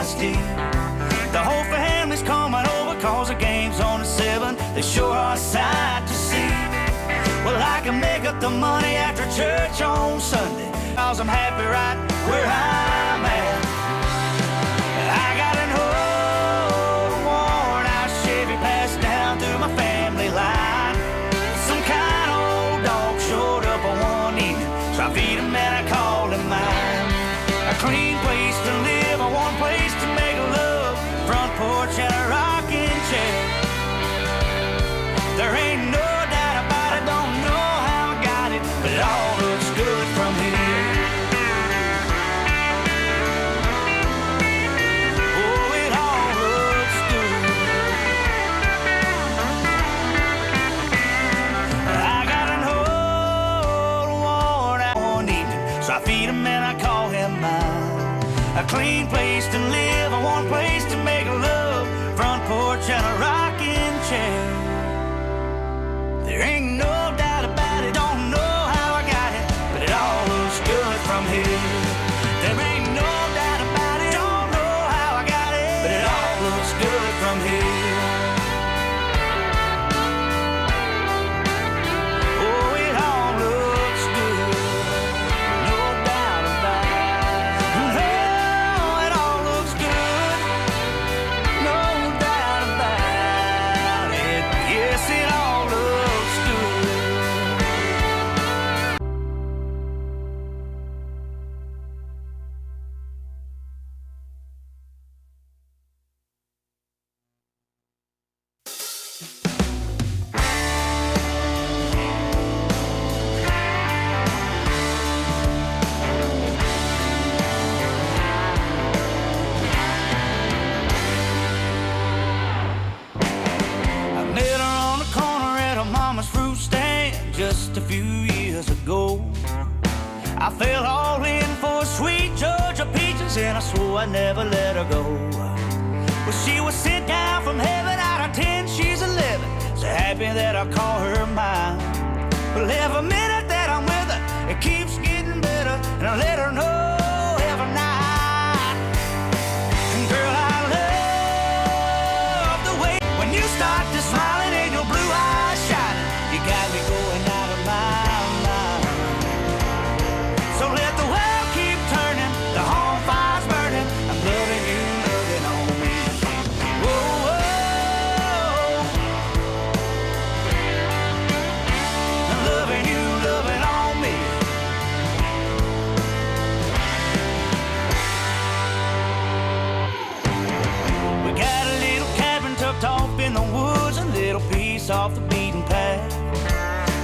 dynasty. The whole family's coming over cause the game's on at 7. They sure are a sight to see. Well, I can make up the money after church on Sunday, cause I'm happy right where I'm at. I got an old worn out Chevy passed down through my family line. Some kind of old dog showed up on one evening, so I feed him and I call him mine. A clean place to live, a warm place to make love, front porch and a rocking chair. There ain't no doubt about it, don't know how I got it, but it all looks good from here. Oh, it all looks good. I got an old worn out one evening, so I feed him and I call him mine. A clean place to live, a warm place to make love, front porch and a rocking chair. There ain't no doubt about it, don't know how I got it, but it all looks good from here. There ain't no doubt about it, don't know how I got it, but it all looks good from here. Oh, it all looks good, no doubt about it. No, it all looks good, no doubt about it. Yes, it all looks good. I met her on the corner at her mama's fruit stand just a few years ago. I fell all in for a sweet Georgia peaches and I swore I'd never let her go. Well, she was sent down from heaven, out of 10 she's 11, so happy that I call her mine. But every minute that I'm with her, it keeps getting better, and I let her know every night. And girl, I love the way when you start to smiling and your blue eyes shining. You got me going out of my mind. So let the world keep turning, the home fire's burning. I'm loving you, loving on me. Whoa, whoa. I'm loving you, loving on me. We got a little cabin tucked off in the woods, a little piece off the beaten path.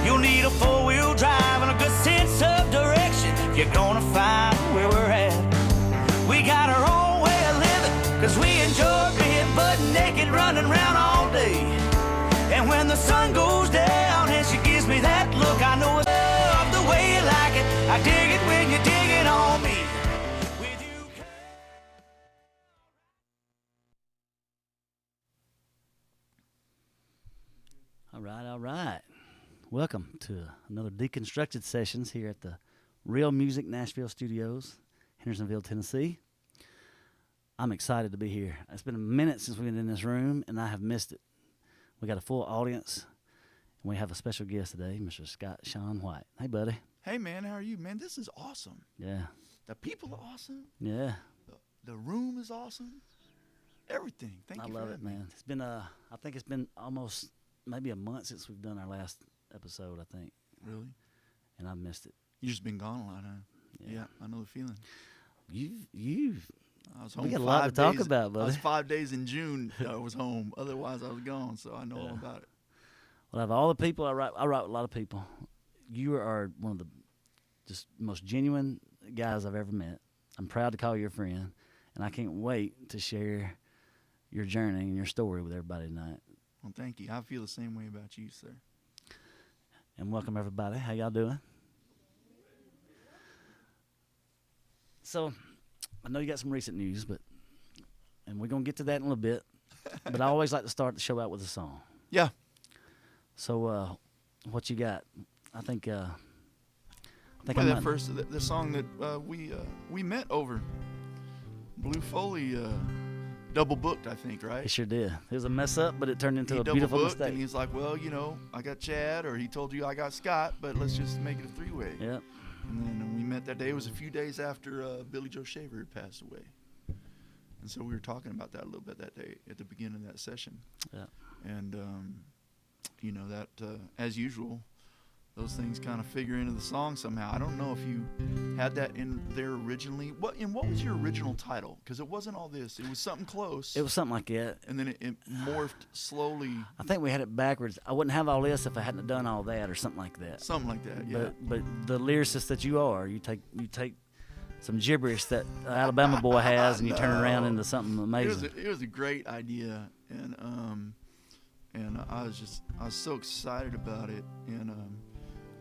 You'll need a four-wheel drive and a good sense of direction if you're gonna find where we're at. We got our own way of living, cause we enjoy being butt naked, running around all day. And when the sun goes down and she gives me that look, I know it's love the way you like it. I dig it when you dig it on me. With you. All right, all right. Welcome to another Deconstructed sessions here at the Real Music Nashville Studios, Hendersonville, Tennessee. I'm excited to be here. It's been a minute since we've been in this room, and I have missed it. We got a full audience, and we have a special guest today, Mr. Scott Sean White. Hey, buddy. Hey, man, how are you? Man, this is awesome. Yeah. The people are awesome. Yeah. The room is awesome. Everything. Thank you for love it, having me. man. It's been I think it's been almost maybe a month since we've done our last episode, I think. Really? And I missed it. You just been gone a lot, huh? Yeah, I know the feeling. You've I was home. we got a lot to talk about, I buddy. was 5 days in June. I was home. Otherwise, I was gone. So I know all about it. Well, of all the people I write with a lot of people. You are one of the just most genuine guys I've ever met. I'm proud to call you a friend, and I can't wait to share your journey and your story with everybody tonight. Well, thank you. I feel the same way about you, sir. And welcome, everybody. How y'all doing? So, I know you got some recent news, and we're going to get to that in a little bit, but I always like to start the show out with a song. Yeah. So, what you got? I think Well, I that might, first, the song that we met over Blue Foley double booked, I think, right? He sure did. It was a mess up, but it turned into He a double beautiful booked, mistake. and he's like, well, I got Chad, or he told you I got Scott, but let's just make it a three-way. Yep. And then we met that day. It was a few days after Billy Joe Shaver had passed away. And so we were talking about that a little bit that day at the beginning of that session. Yeah. And, that, as usual, those things kind of figure into the song somehow. I don't know if you had that in there originally. What was your original title? Because it wasn't all this. It was something close. It was something like that. And then it morphed slowly. I think we had it backwards. I wouldn't have all this if I hadn't done all that or something like that. Something like that, yeah. But the lyricist that you are, you take some gibberish that Alabama boy has, and you turn it around into something amazing. It was a great idea, and I was so excited about it. And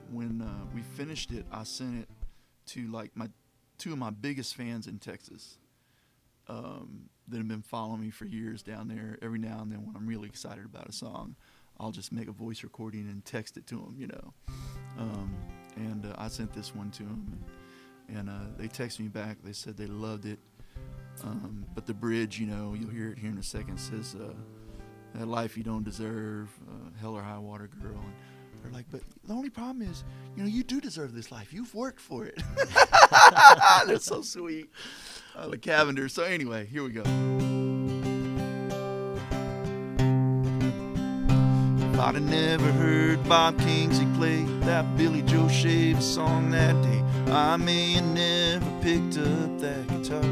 when we finished it, I sent it to like two of my biggest fans in Texas that have been following me for years down there. Every now and then, when I'm really excited about a song, I'll just make a voice recording and text it to them, And I sent this one to them, and they texted me back. They said they loved it, but the bridge, you'll hear it here in a second, says, "That life you don't deserve, hell or high water, girl." And they're like, "But the only problem is, you do deserve this life. You've worked for it." They're so sweet. The Cavender. So anyway, here we go. If I'd have never heard Bob Kingsley play that Billy Joe Shaver song that day, I may have never picked up that guitar,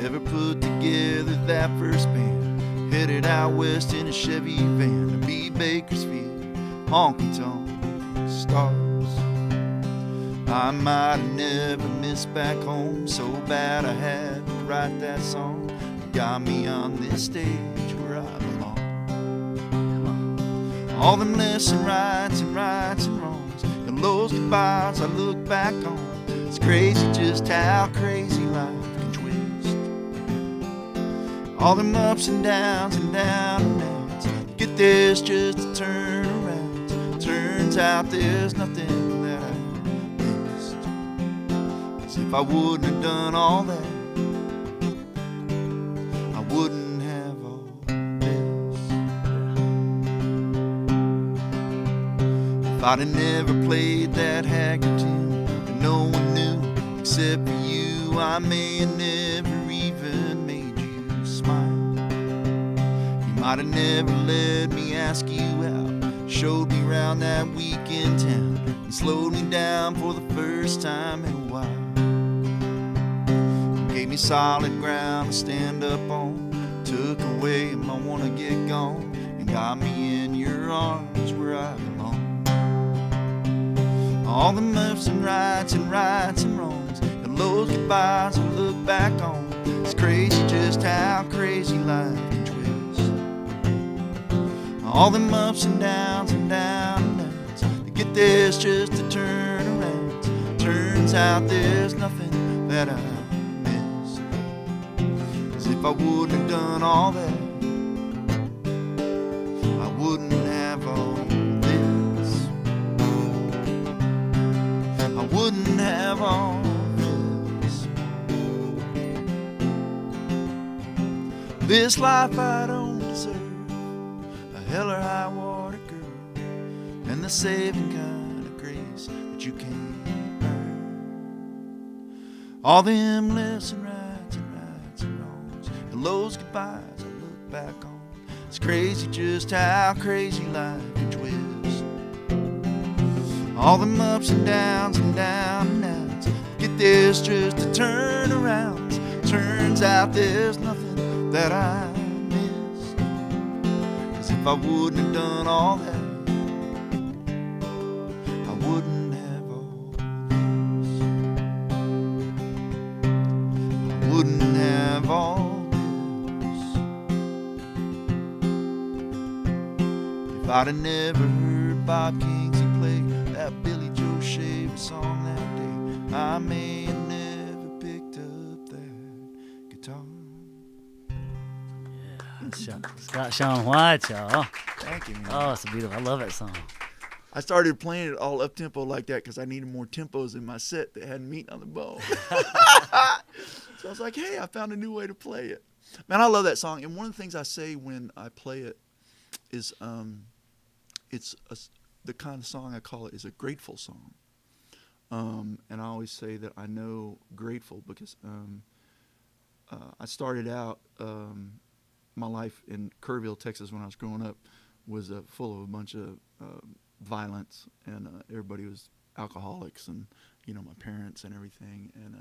ever put together that first band, headed out west in a Chevy van to be Bakersfield, honky-tonk stars. I might have never missed back home, so bad I had to write that song. It got me on this stage where I belong. All them lefts and rights and wrongs, and those goodbyes I look back on. It's crazy just how crazy life can twist. All them ups and downs and down and outs, get this just to turn around. Turns out there's nothing that I missed. 'Cause if I wouldn't have done all that, I wouldn't have all this. If I'd have never played that Haggard tune that no one knew except for you, I may have never even made you smile. You might have never let me ask you out, showed me round that week in town, and slowed me down for the first time in a while. Gave me solid ground to stand up on, took away my wanna get gone, and got me in your arms where I belong. All the lefts and rights and wrongs, and those goodbyes I look back on. It's crazy just how crazy life can twist. All them ups and downs and outs, to get this just to turn around. Turns out there's nothing that I missed. 'Cause if I wouldn't have done all that, I wouldn't have all this. I wouldn't have all this. This life I don't deserve, a hell or high water girl, and the saving kind of grace that you can't earn. All them lefts and rights and wrongs, and those goodbyes I look back on. It's crazy just how crazy life can twist. All them ups and downs and outs, get this just to turn around. Turns out there's nothing that I missed. 'Cause if I wouldn't have done all that, I wouldn't have all this. I wouldn't have all this. If I'd have never heard Bob Kingsley play that Billy Joe Shaver song that day, I may have never picked up that guitar. Scott Sean White, y'all. Thank you, man. Oh, it's beautiful. I love that song. I started playing it all up tempo like that because I needed more tempos in my set that had meat on the bone. So I was like, hey, I found a new way to play it. Man, I love that song. And one of the things I say when I play it is the kind of song I call it is a grateful song. And I always say that I know grateful because I started out my life in Kerrville, Texas when I was growing up was full of a bunch of violence, and everybody was alcoholics, and my parents and everything, and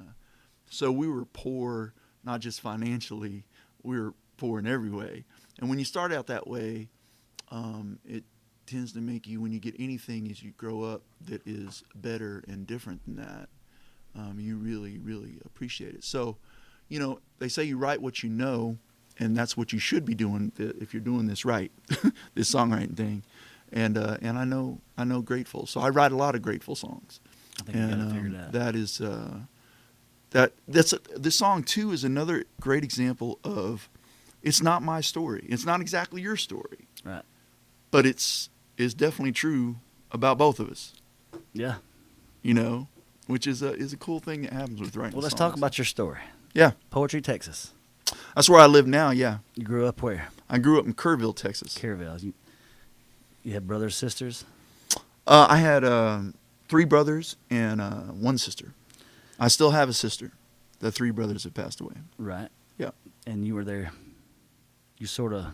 so we were poor, not just financially, we were poor in every way. And when you start out that way, it tends to make you, when you get anything as you grow up that is better and different than that, you really, really appreciate it. So, they say you write what you know, and that's what you should be doing if you're doing this right, this songwriting thing. And I know grateful, so I write a lot of grateful songs. I think you got it figured out. That is this song too is another great example of it's not my story. It's not exactly your story, right? But it's definitely true about both of us. Yeah, which is a cool thing that happens with writing. Well, let's songs. talk about your story. Yeah, Poetry, Texas. That's where I live now. Yeah, You grew up where? I grew up in Kerrville, Texas. Kerrville. You had brothers, sisters? I had 3 brothers and 1 sister. I still have a sister. The 3 brothers have passed away. Right. Yeah. And you were there. You sort of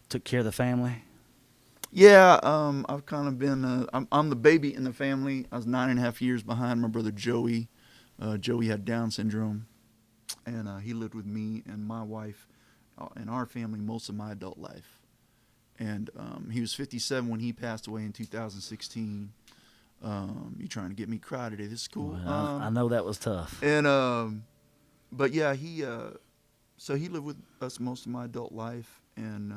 took care of the family? Yeah, I've kind of been, I'm the baby in the family. I was 9.5 years behind my brother Joey. Joey had Down syndrome, and he lived with me and my wife and our family most of my adult life. And he was 57 when he passed away in 2016. You trying to get me cry today? This is cool. Well, I know that was tough. And but yeah, so he lived with us most of my adult life, and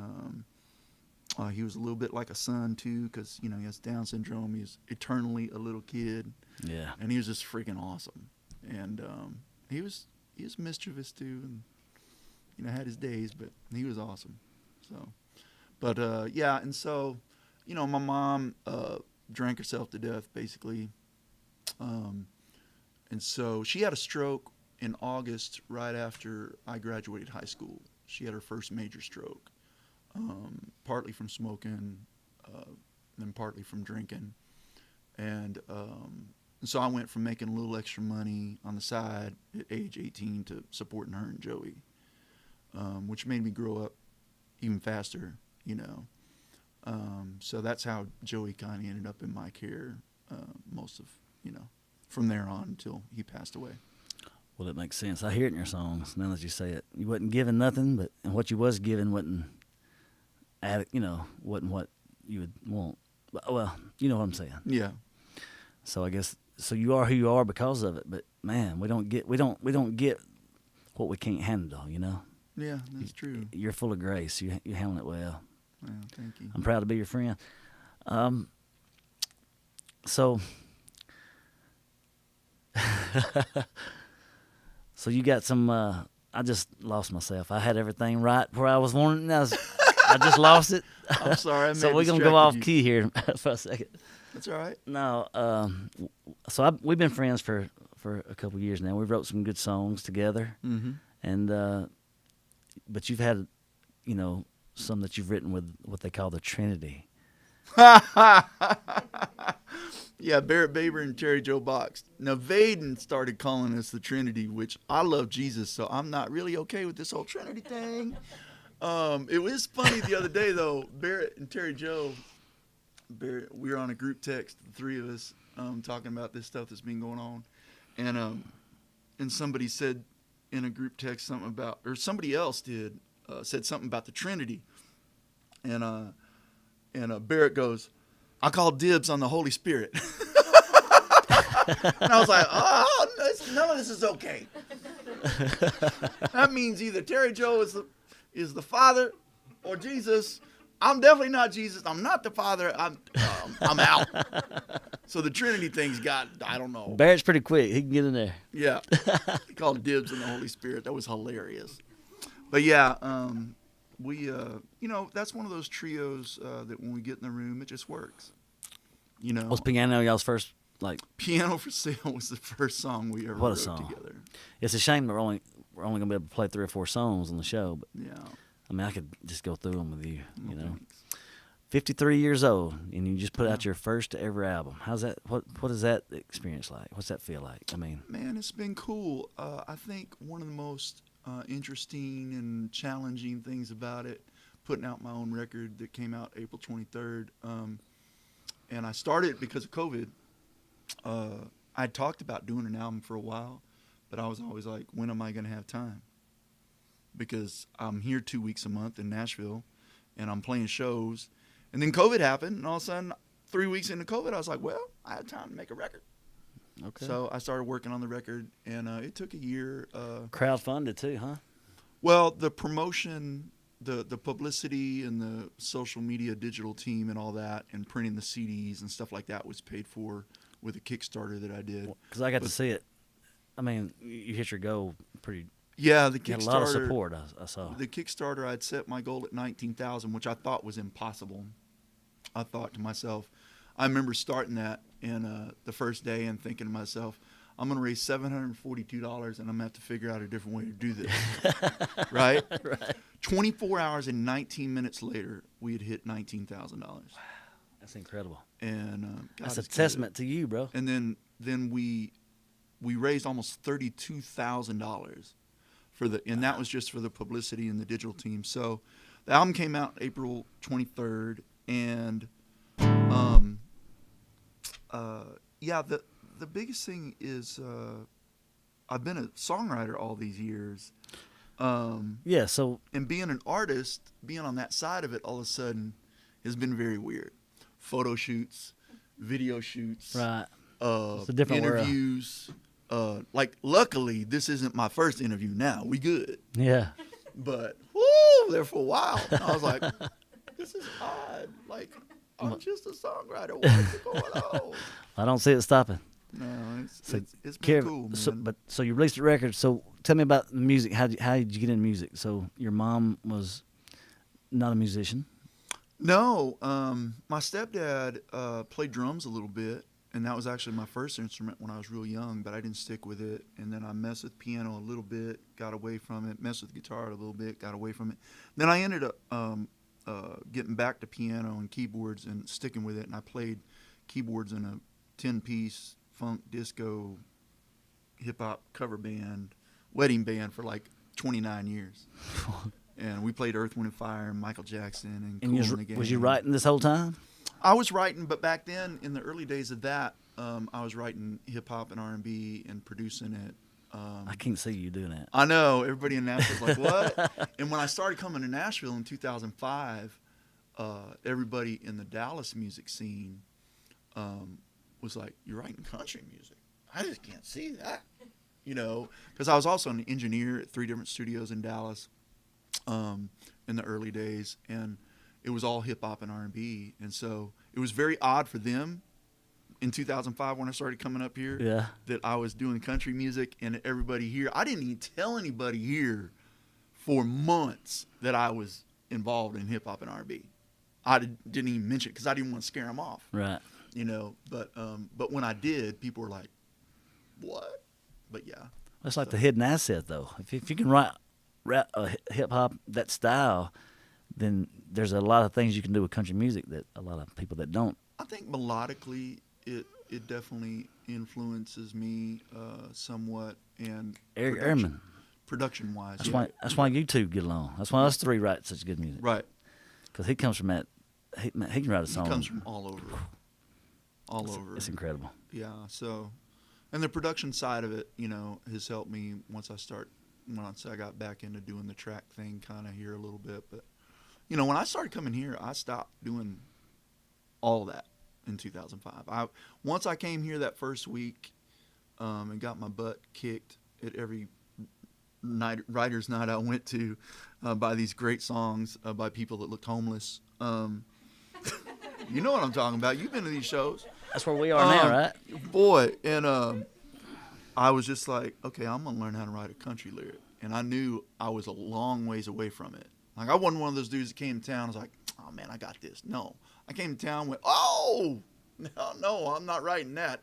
he was a little bit like a son too, because he has Down syndrome. He's eternally a little kid. Yeah. And he was just freaking awesome, and he was mischievous too, and had his days, but he was awesome. So, but yeah, and so my mom drank herself to death basically, and so she had a stroke in August right after I graduated high school. She had her first major stroke, partly from smoking, then partly from drinking, and so I went from making a little extra money on the side at age 18 to supporting her and Joey, which made me grow up even faster, so that's how Joey kind of ended up in my care most of, from there on until he passed away. Well, it makes sense. I hear it in your songs now that you say it. You wasn't given nothing, and what you was given wasn't wasn't what you would want. Well, you know what I'm saying. Yeah. So I guess you are who you are because of it. But man, we don't get what we can't handle. Yeah, that's true. You're full of grace. You're handling it well. Yeah, thank you. I'm proud to be your friend. So you got some. I just lost myself. I had everything right where I was wanting. I just lost it. I'm sorry. So we're gonna go off key here for a second. That's all right. No. We've been friends for a couple of years now. We wrote some good songs together, and but you've had, some that you've written with what they call the Trinity. Yeah, Barrett Baber and Terry Joe Box. Now, Vaden started calling us the Trinity, which I love Jesus, so I'm not really okay with this whole Trinity thing. It was funny the other day, though. Barrett and Terry Joe, we were on a group text, the 3 of us, talking about this stuff that's been going on. And somebody said in a group text something about, or somebody else said something about the Trinity. And Barrett goes, I call dibs on the Holy Spirit. And I was like, none of this is okay. That means either Terry Joe is the Father or Jesus. I'm definitely not Jesus. I'm not the Father. I'm out. So the Trinity thing's I don't know. Barrett's pretty quick. He can get in there. Yeah. He called dibs on the Holy Spirit. That was hilarious. But yeah, we, that's one of those trios that when we get in the room, it just works. Was piano y'all's first like Piano for Sale was the first song we ever What a wrote song. together. it's a shame we're only gonna be able to play 3 or 4 songs on the show, but Yeah. I mean I could just go through them with you. You know, Thanks. 53 years old, and you just put out your first ever album. How's that? What is that experience like? What's that feel like? I mean, Man, it's been cool. I think one of the most interesting and challenging things about it, putting out my own record that came out April 23rd, and I started because of COVID. I talked about doing an album for a while, but I was always like, when am I going to have time? Because I'm here 2 weeks a month in Nashville, and I'm playing shows. And then COVID happened, and all of a sudden, 3 weeks into COVID, I was like, well, I had time to make a record. okay. So I started working on the record, and it took a year. Crowdfunded too, huh? Well, the promotion, the publicity, and the social media digital team and all that, and printing the CDs and stuff like that was paid for with a Kickstarter that I did. Because I got to see it. I mean, you hit your goal pretty. Yeah, the You had Kickstarter. a lot of support. I saw. The Kickstarter, I'd set my goal at 19,000, which I thought was impossible. I thought to myself, I remember starting that and the first day and thinking to myself, I'm going to raise $742 and I'm going to have to figure out a different way to do this. Right? Right. 24 hours and 19 minutes later, we had hit $19,000. That's incredible. And God That's a is good. testament to you, bro. And then we raised almost $32,000 and that was just for the publicity and the digital team. So the album came out April 23rd, and yeah, the biggest thing is I've been a songwriter all these years. Yeah. So And being an artist, being on that side of it all of a sudden has been very weird. Photo shoots, video shoots, right. It's a different world. interviews. Like, luckily, this isn't my first interview now. We good. Yeah. But, whoo, there for a while. I was like, this is odd. Like, I'm just a songwriter. What's going on? I don't see it stopping. No, So, it's been Kev, cool, man. so you released a record. So tell me about the music. How did you get into music? So your mom was not a musician. No, my stepdad played drums a little bit, and that was actually my first instrument when I was real young, but I didn't stick with it. And then I messed with piano a little bit, got away from it, messed with guitar a little bit, got away from it. Then I ended up getting back to piano and keyboards and sticking with it, and I played keyboards in a 10-piece funk, disco, hip-hop cover band, wedding band for like 29 years. And we played Earth, Wind & Fire and Michael Jackson and Kool and the Gang. Was you writing this whole time? I was writing, but back then, in the early days of that, I was writing hip-hop and R&B and producing it. I can't see you doing that. I know. Everybody in Nashville's like, what? And when I started coming to Nashville in 2005, everybody in the Dallas music scene was like, you're writing country music. I just can't see that. You know, because I was also an engineer at 3 different studios in Dallas in the early days, and it was all hip-hop and R&B. And so it was very odd for them in 2005 when I started coming up here, Yeah. that I was doing country music, and everybody here, I didn't even tell anybody here for months that I was involved in hip-hop and R&B. I didn't even mention it because I didn't want to scare them off, Right. you know. But when I did, people were like, what? But yeah. That's like the hidden asset, though. If you can write rap, hip hop that style, then there's a lot of things you can do with country music that a lot of people that don't. I think melodically, it definitely influences me somewhat, and Eric Ehrman. production wise. That's why you two get along. That's why us three write such good music. Right. Because he comes from that. He can write a He song. comes from all over. All over. It's incredible. Yeah. So, and the production side of it, you know, has helped me once I got back into doing the track thing kind of here a little bit. But, you know, when I started coming here, I stopped doing all that in 2005. Once I came here that first week and got my butt kicked at every writer's night I went to by these great songs by people that looked homeless. You know what I'm talking about. You've been to these shows. That's where we are now, right? Boy, and I was just like, okay, I'm going to learn how to write a country lyric. And I knew I was a long ways away from it. Like, I wasn't one of those dudes that came to town and was like, oh, man, I got this. No. I came to town and went, oh, no, I'm not writing that.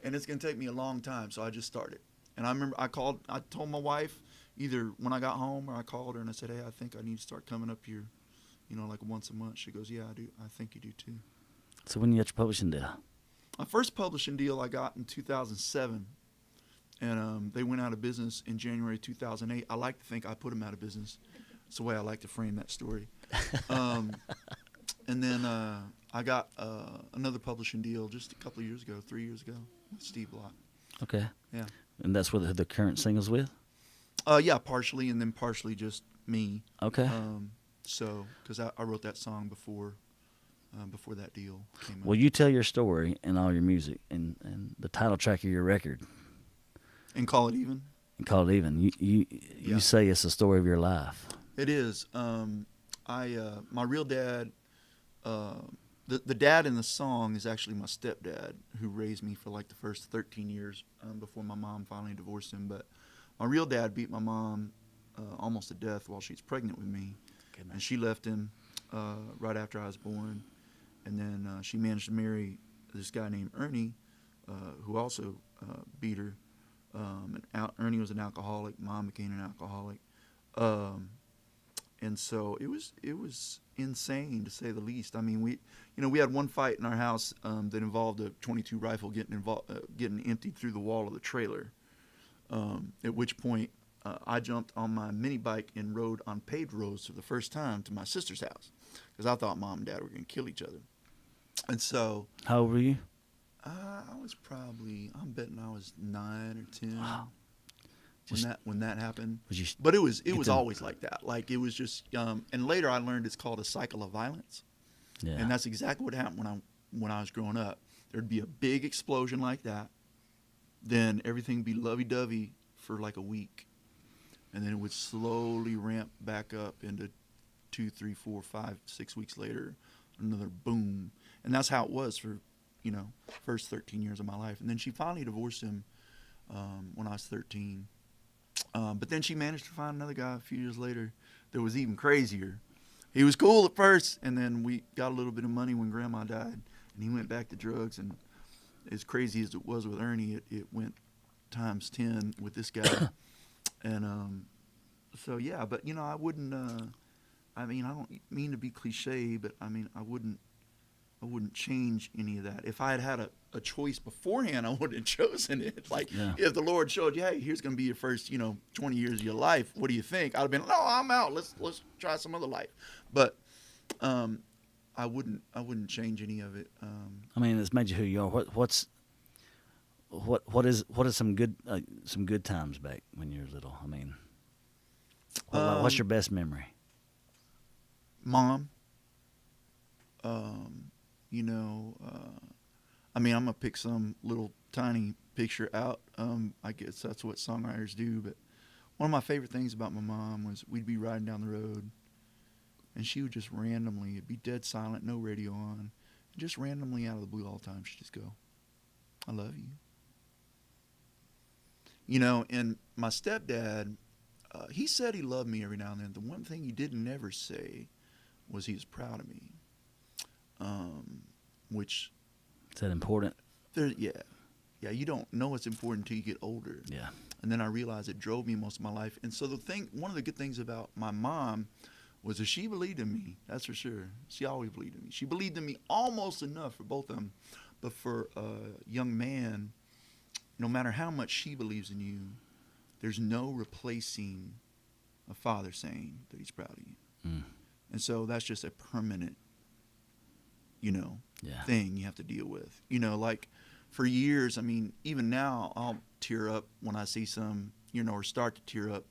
and it's gonna take me a long time. So I just started. And I remember I told my wife either when I got home or I called her and I said, hey, I think I need to start coming up here, like once a month. She goes, yeah, I do. I think you do too. So when you got your publishing deal? My first publishing deal I got in 2007, and they went out of business in January 2008. I like to think I put them out of business. It's the way I like to frame that story. And then I got another publishing deal just a couple of years ago, 3 years ago, with Steve Block. Okay. Yeah. And that's what the current single's with? Yeah, partially, and then partially just me. Okay. So, because I wrote that song before that deal came out. Well, you tell your story in all your music, and the title track of your record. And Call It Even? And Call It Even. You say it's the story of your life. It is. My real dad, the dad in the song is actually my stepdad, who raised me for like the first 13 years before my mom finally divorced him. But my real dad beat my mom almost to death while she was pregnant with me. Goodness. And she left him right after I was born. And then she managed to marry this guy named Ernie, who also beat her. Ernie was an alcoholic. Mom became an alcoholic. And so it was insane, to say the least. I mean, we had one fight in our house that involved a .22 rifle getting emptied through the wall of the trailer. At which point, I jumped on my mini bike and rode on paved roads for the first time to my sister's house, because I thought Mom and Dad were going to kill each other. And so, how old were you? I'm betting I was 9 or 10. Wow. When that happened. But it was always like that. Like, it was just, and later I learned it's called a cycle of violence. Yeah. And that's exactly what happened when I was growing up. There'd be a big explosion like that, then everything would be lovey-dovey for like a week, and then it would slowly ramp back up into 2, 3, 4, 5, 6 weeks later, another boom. And that's how it was for, first 13 years of my life. And then she finally divorced him when I was 13. But then she managed to find another guy a few years later that was even crazier. He was cool at first, and then we got a little bit of money when Grandma died, and he went back to drugs. And as crazy as it was with Ernie, it went times 10 with this guy. And so, yeah, but, I wouldn't, I don't mean to be cliche, but, I wouldn't change any of that. If I had a choice beforehand, I wouldn't have chosen it. Like, if the Lord showed you, hey, here's going to be your first, 20 years of your life, what do you think? I'd have been, no, I'm out. Let's try some other life. But I wouldn't change any of it. It's made you who you are. What is some good times back when you were little? What's your best memory? Mom. I'm gonna pick some little tiny picture out. I guess that's what songwriters do. But one of my favorite things about my mom was we'd be riding down the road, and she would just randomly, it'd be dead silent, no radio on, and just randomly out of the blue all the time, she'd just go, "I love you." And my stepdad, he said he loved me every now and then. The one thing he didn't ever say was he was proud of me. Which is that important? Yeah. You don't know what's important until you get older. Yeah. And then I realized it drove me most of my life. And so one of the good things about my mom was that she believed in me. That's for sure. She always believed in me. She believed in me almost enough for both of them. But for a young man, no matter how much she believes in you, there's no replacing a father saying that he's proud of you. Mm. And so that's just a permanent thing you have to deal with. Like for years, even now I'll tear up when I see some, or start to tear up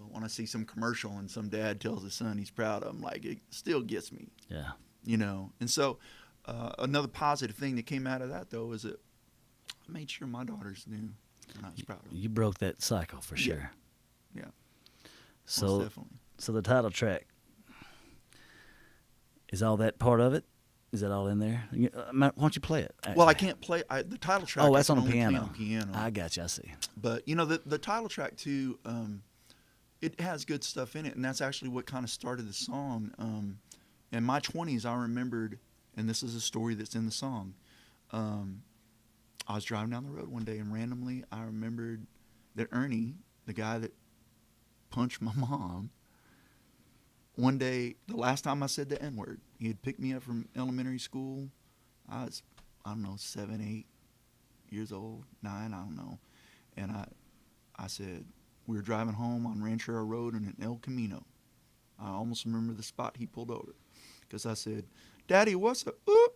when I see some commercial and some dad tells his son he's proud of him. Like, it still gets me. Yeah. And so another positive thing that came out of that, though, is that I made sure my daughters knew when I was proud of them. You broke that cycle for sure. Yeah. So, most definitely. So the title track, is all that part of it? Is that all in there? Why don't you play it? Actually? Well, I can't play the title track. Oh, that's on the piano. On piano. I got you. I see. But the title track too, it has good stuff in it, and that's actually what kind of started the song. In my 20s, I remembered, and this is a story that's in the song. I was driving down the road one day, and randomly I remembered that Ernie, the guy that punched my mom, one day, the last time I said the N-word, he had picked me up from elementary school. I was, I don't know, 7, 8 years old, 9, I don't know. And I said, we were driving home on Ranchero Road in El Camino. I almost remember the spot he pulled over. Because I said, Daddy, what's up? Oop.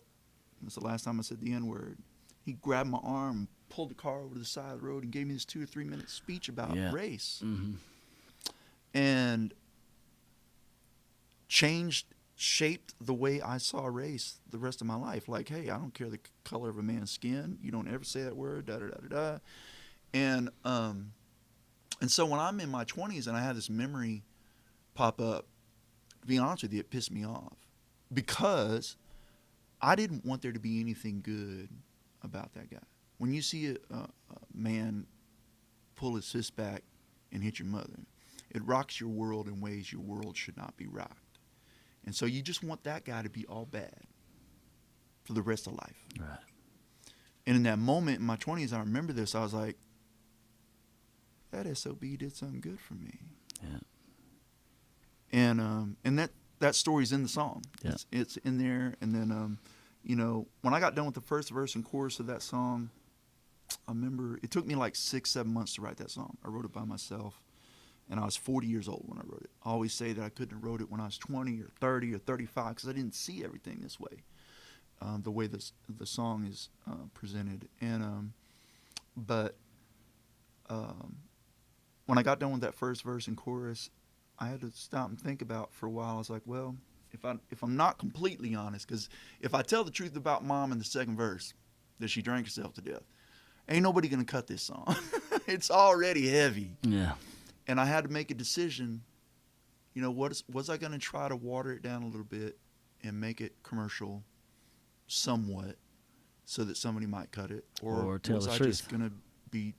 That's the last time I said the N-word. He grabbed my arm, pulled the car over to the side of the road, and gave me this 2 or 3 minute speech about race. Mm-hmm. And shaped the way I saw race the rest of my life. Like, hey, I don't care the color of a man's skin. You don't ever say that word, da-da-da-da-da. And so when I'm in my 20s and I had this memory pop up, to be honest with you, it pissed me off. Because I didn't want there to be anything good about that guy. When you see a man pull his fist back and hit your mother, it rocks your world in ways your world should not be rocked. And so you just want that guy to be all bad for the rest of life. Right. And in that moment in my 20s, I remember this. I was like, that SOB did something good for me. Yeah. And that story's in the song. Yeah. It's in there. And then, when I got done with the first verse and chorus of that song, I remember it took me like 6-7 months to write that song. I wrote it by myself. And I was 40 years old when I wrote it. I always say that I couldn't have wrote it when I was 20 or 30 or 35 because I didn't see everything this way, the way the song is presented. And but when I got done with that first verse and chorus, I had to stop and think about for a while. I was like, well, if I'm not completely honest, because if I tell the truth about Mom in the second verse, that she drank herself to death, ain't nobody gonna cut this song. It's already heavy. Yeah. And I had to make a decision, was I going to try to water it down a little bit and make it commercial somewhat so that somebody might cut it? Or tell was the I truth. just going to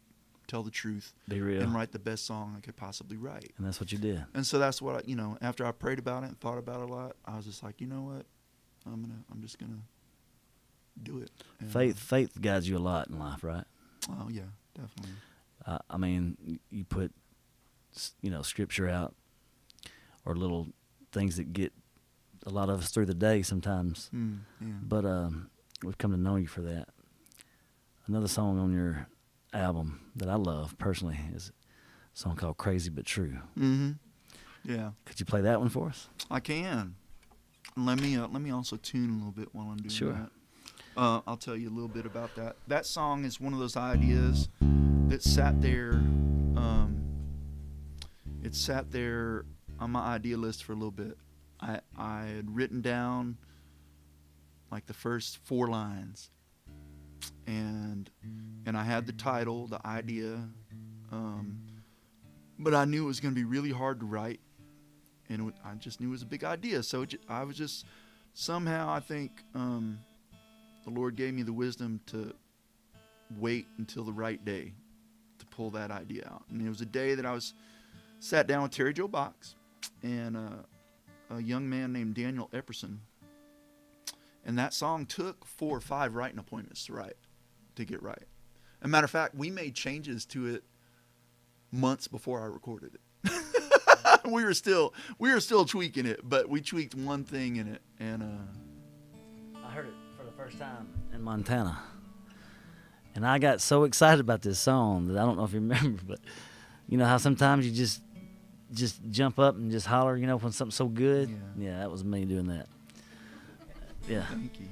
tell the truth, Be real. and write the best song I could possibly write? And that's what you did. And so that's what after I prayed about it and thought about it a lot, I was just like, you know what? I'm just going to do it. And, Faith guides you a lot in life, right? Oh, yeah, definitely. I mean, you put scripture out, or little things that get a lot of us through the day sometimes. Yeah. But we've come to know you for that. Another song on your album that I love personally is a song called Crazy But True. Mm-hmm. Yeah. Could you play that one for us? I can. Let me also tune a little bit while I'm doing Sure. that. I'll tell you a little bit about that. That song is one of those ideas that sat there. It sat there on my idea list for a little bit. I had written down like the first 4 lines, and I had the title, the idea, but I knew it was going to be really hard to write, and I just knew it was a big idea. So I was just somehow, I think, the Lord gave me the wisdom to wait until the right day to pull that idea out. And it was a day that I sat down with Terry Joe Box and a young man named Daniel Epperson. And that song took 4 or 5 writing appointments to get right. As a matter of fact, we made changes to it months before I recorded it. we were still tweaking it, but we tweaked one thing in it, and I heard it for the first time in Montana, and I got so excited about this song that I don't know if you remember, but you know how sometimes you just jump up and just holler, when something's so good. Yeah, that was me doing that. Yeah. Thank you.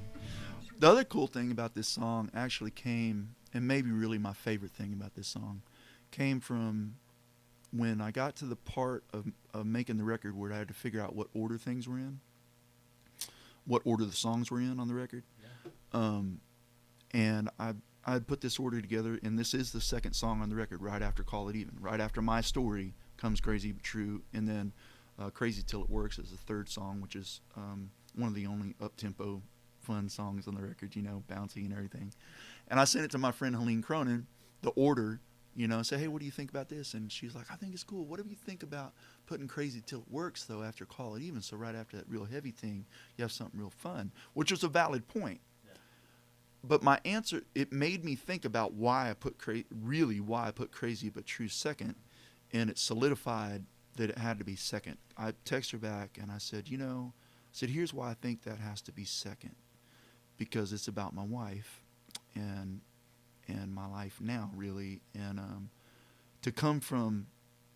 The other cool thing about this song actually came, and maybe really my favorite thing about this song, came from when I got to the part of making the record where I had to figure out what order things were in, what order the songs were in on the record. Yeah. And I had put this order together, and this is the second song on the record, right after Call It Even. Right after My Story comes Crazy But True, and then Crazy Till It Works is the third song, which is one of the only up-tempo fun songs on the record, bouncy and everything. And I sent it to my friend Helene Cronin, the order, say, hey, what do you think about this? And she's like, I think it's cool. What do you think about putting Crazy Till It Works, though, after Call It Even? So right after that real heavy thing, you have something real fun, which was a valid point. Yeah. but my answer, it made me think about why I put Crazy But True second, and it solidified that it had to be second. I texted her back and I said, here's why I think that has to be second, because it's about my wife and my life now, really, and to come from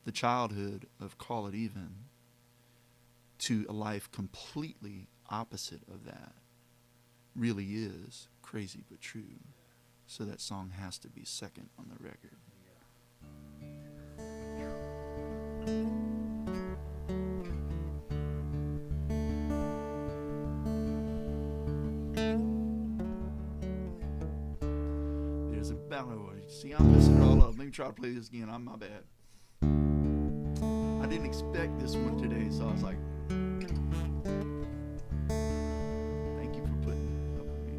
the childhood of Call It Even to a life completely opposite of that really is crazy but true. So that song has to be second on the record. There's a ballad. See, I'm messing it all up. Let me try to play this again. My bad. I didn't expect this one today, so I was like, thank you for putting up with me.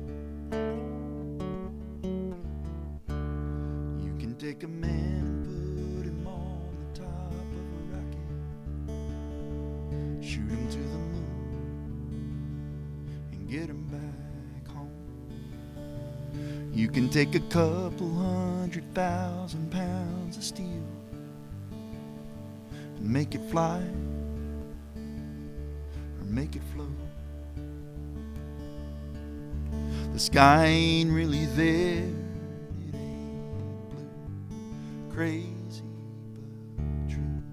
You can take a man and put him on the top of a rocket, shoot him to the moon, and get him back home. You can take a couple 100,000 pounds of steel and make it fly or make it float. The sky ain't really there, it ain't blue, crazy but true.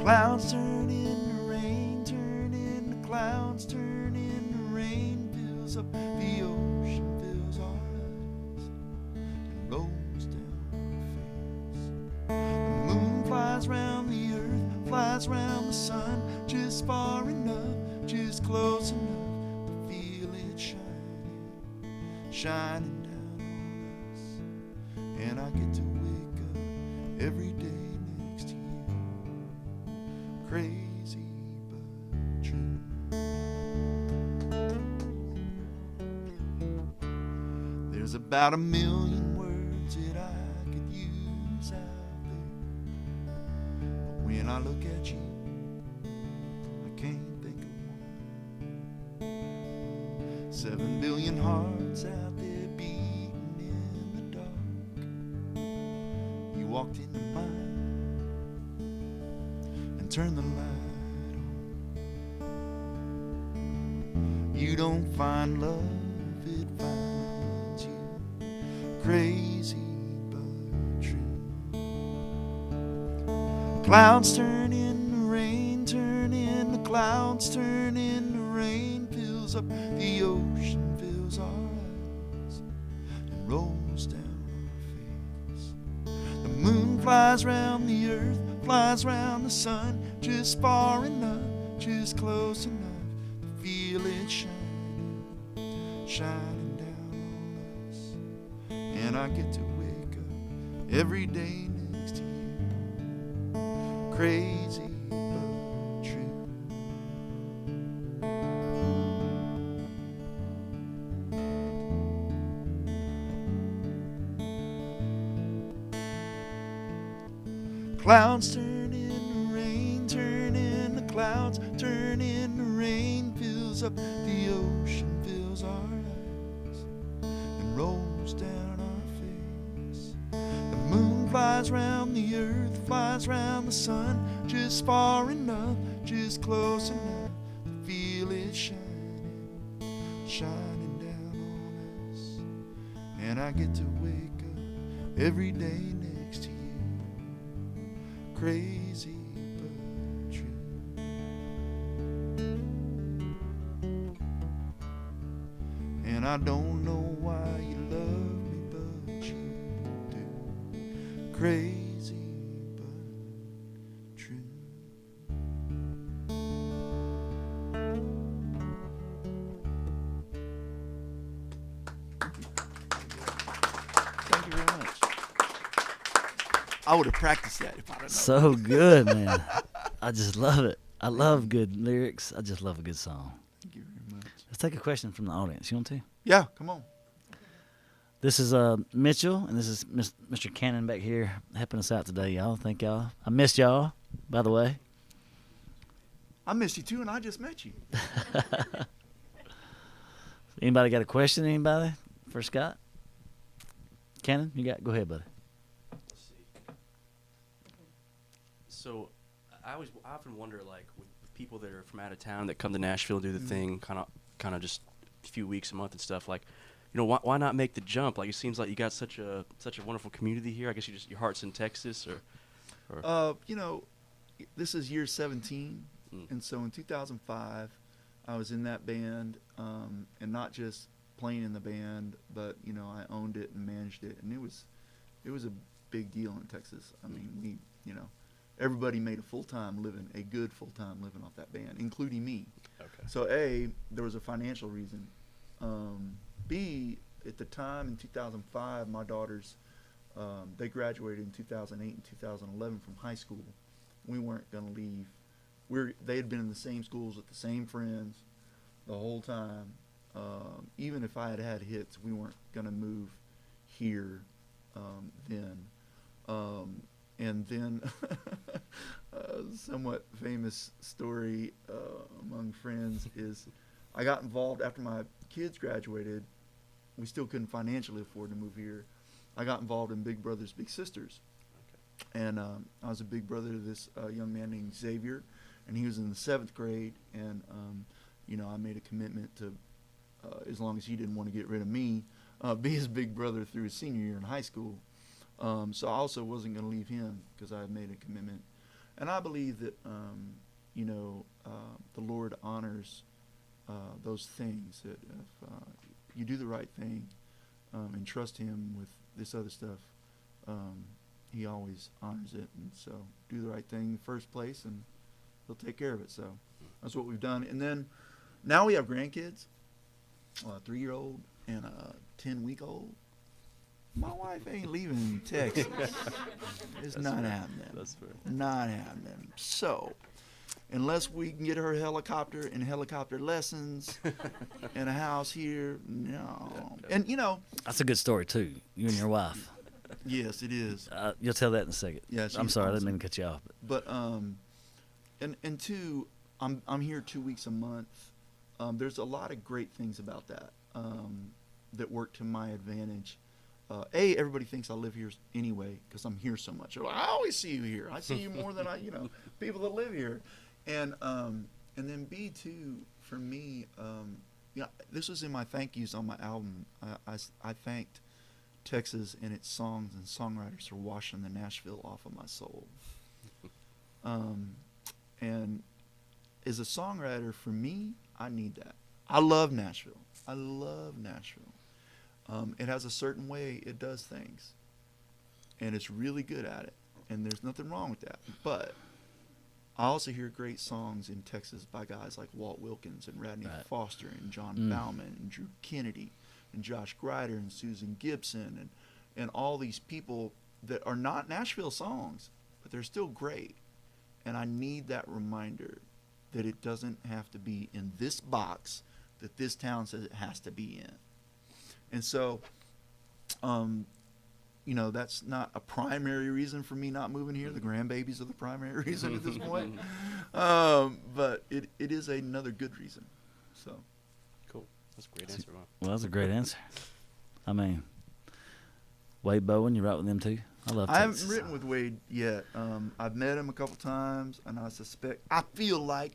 Clouds turn into rain, turn into clouds, turn into rain, fills up the ocean, fills our eyes, and rolls down our face. The moon flies round the earth, flies round the sun, just far enough, just close enough to feel it shining down on us. And I get to wake up every day next to you, crazy but true. There's about 1 million words that I could use out there, but when I look at you, I can't think of one. 7 billion hearts out there beating in the dark. You walked into mine and turned the light on. You don't find love, it finds you, crazy but true. Clouds turn into rain, turn into clouds, turn into rain, fills up the ocean, fills our eyes, and rolls down our face. The moon flies round the earth, flies round the sun, just far enough, just close enough to feel it shining down on us. And I get to wake up every day next to you, crazy but true. Clouds turn into rain, turn into clouds, turn into rain, fills up the ocean, fills our eyes, and rolls down our face. The moon flies round the earth, flies round the sun, just far enough, just close enough to feel it shining down on us. And I get to wake up every day next to you, crazy but true. And I don't know why you love me, but you do, crazy but true. Thank you very much. I would have practiced that if I'd have known. So good, man. I just love it. I love good lyrics. I just love a good song. Thank you very much. Let's take a question from the audience. You want to? Yeah, come on. This is Mitchell, and this is Mr. Cannon back here helping us out today, y'all. Thank y'all. I missed y'all, by the way. I missed you too, and I just met you. Anybody got a question? Anybody for Scott? Cannon, go ahead, buddy. Let's see. So, I often wonder, like, with people that are from out of town that come to Nashville and do the thing, kind of just a few weeks a month and stuff. Like, you know, why not make the jump? Like, it seems like you got such a wonderful community here. I guess your heart's in Texas, or. You know, this is year 17, and so in 2005, I was in that band, and not just playing in the band, but you know, I owned it and managed it, and it was a big deal in Texas. I mean, everybody made a good full-time living off that band, including me. Okay. So A, there was a financial reason. B, at the time in 2005, my daughters, they graduated in 2008 and 2011 from high school. We weren't going to leave. They had been in the same schools with the same friends the whole time. Even if I had had hits, we weren't going to move here then. And then a somewhat famous story among friends is I got involved after my kids graduated. We still couldn't financially afford to move here. I got involved in Big Brothers Big Sisters. Okay. And I was a big brother to this young man named Xavier, and he was in the 7th grade. And, you know, I made a commitment to, as long as he didn't want to get rid of me, be his big brother through his senior year in high school. So I also wasn't going to leave him because I had made a commitment. And I believe that, you know, the Lord honors those things, that if you do the right thing and trust him with this other stuff, he always honors it. And so do the right thing in the first place, and he'll take care of it. So that's what we've done. And then now we have grandkids, a 3-year-old and a 10-week-old. My wife ain't leaving Texas. It's not happening. That's fair. Not happening. So, unless we can get her a helicopter and helicopter lessons and a house here, no. And, you know. That's a good story, too, you and your wife. Yes, it is. You'll tell that in a second. Yeah, I'm sorry, awesome. I didn't mean to cut you off. But and two, I'm here 2 weeks a month. There's a lot of great things about that that work to my advantage. Everybody thinks I live here anyway because I'm here so much. They're like, I always see you here. I see you more than people that live here. And then B, too, for me, this was in my thank yous on my album. I thanked Texas and its songs and songwriters for washing the Nashville off of my soul. And as a songwriter, for me, I need that. I love Nashville. It has a certain way it does things, and it's really good at it, and there's nothing wrong with that. But I also hear great songs in Texas by guys like Walt Wilkins and Radney Foster and John Bauman and Drew Kennedy and Josh Grider and Susan Gibson and all these people that are not Nashville songs, but they're still great. And I need that reminder that it doesn't have to be in this box that this town says it has to be in. And so, you know, that's not a primary reason for me not moving here. The grandbabies are the primary reason at this point. But it is another good reason. So, Cool. That's a great answer, Ron. Well, that's a great answer. I mean, Wade Bowen, you write with them too? I love Texas. I haven't written with Wade yet. I've met him a couple times, and I feel like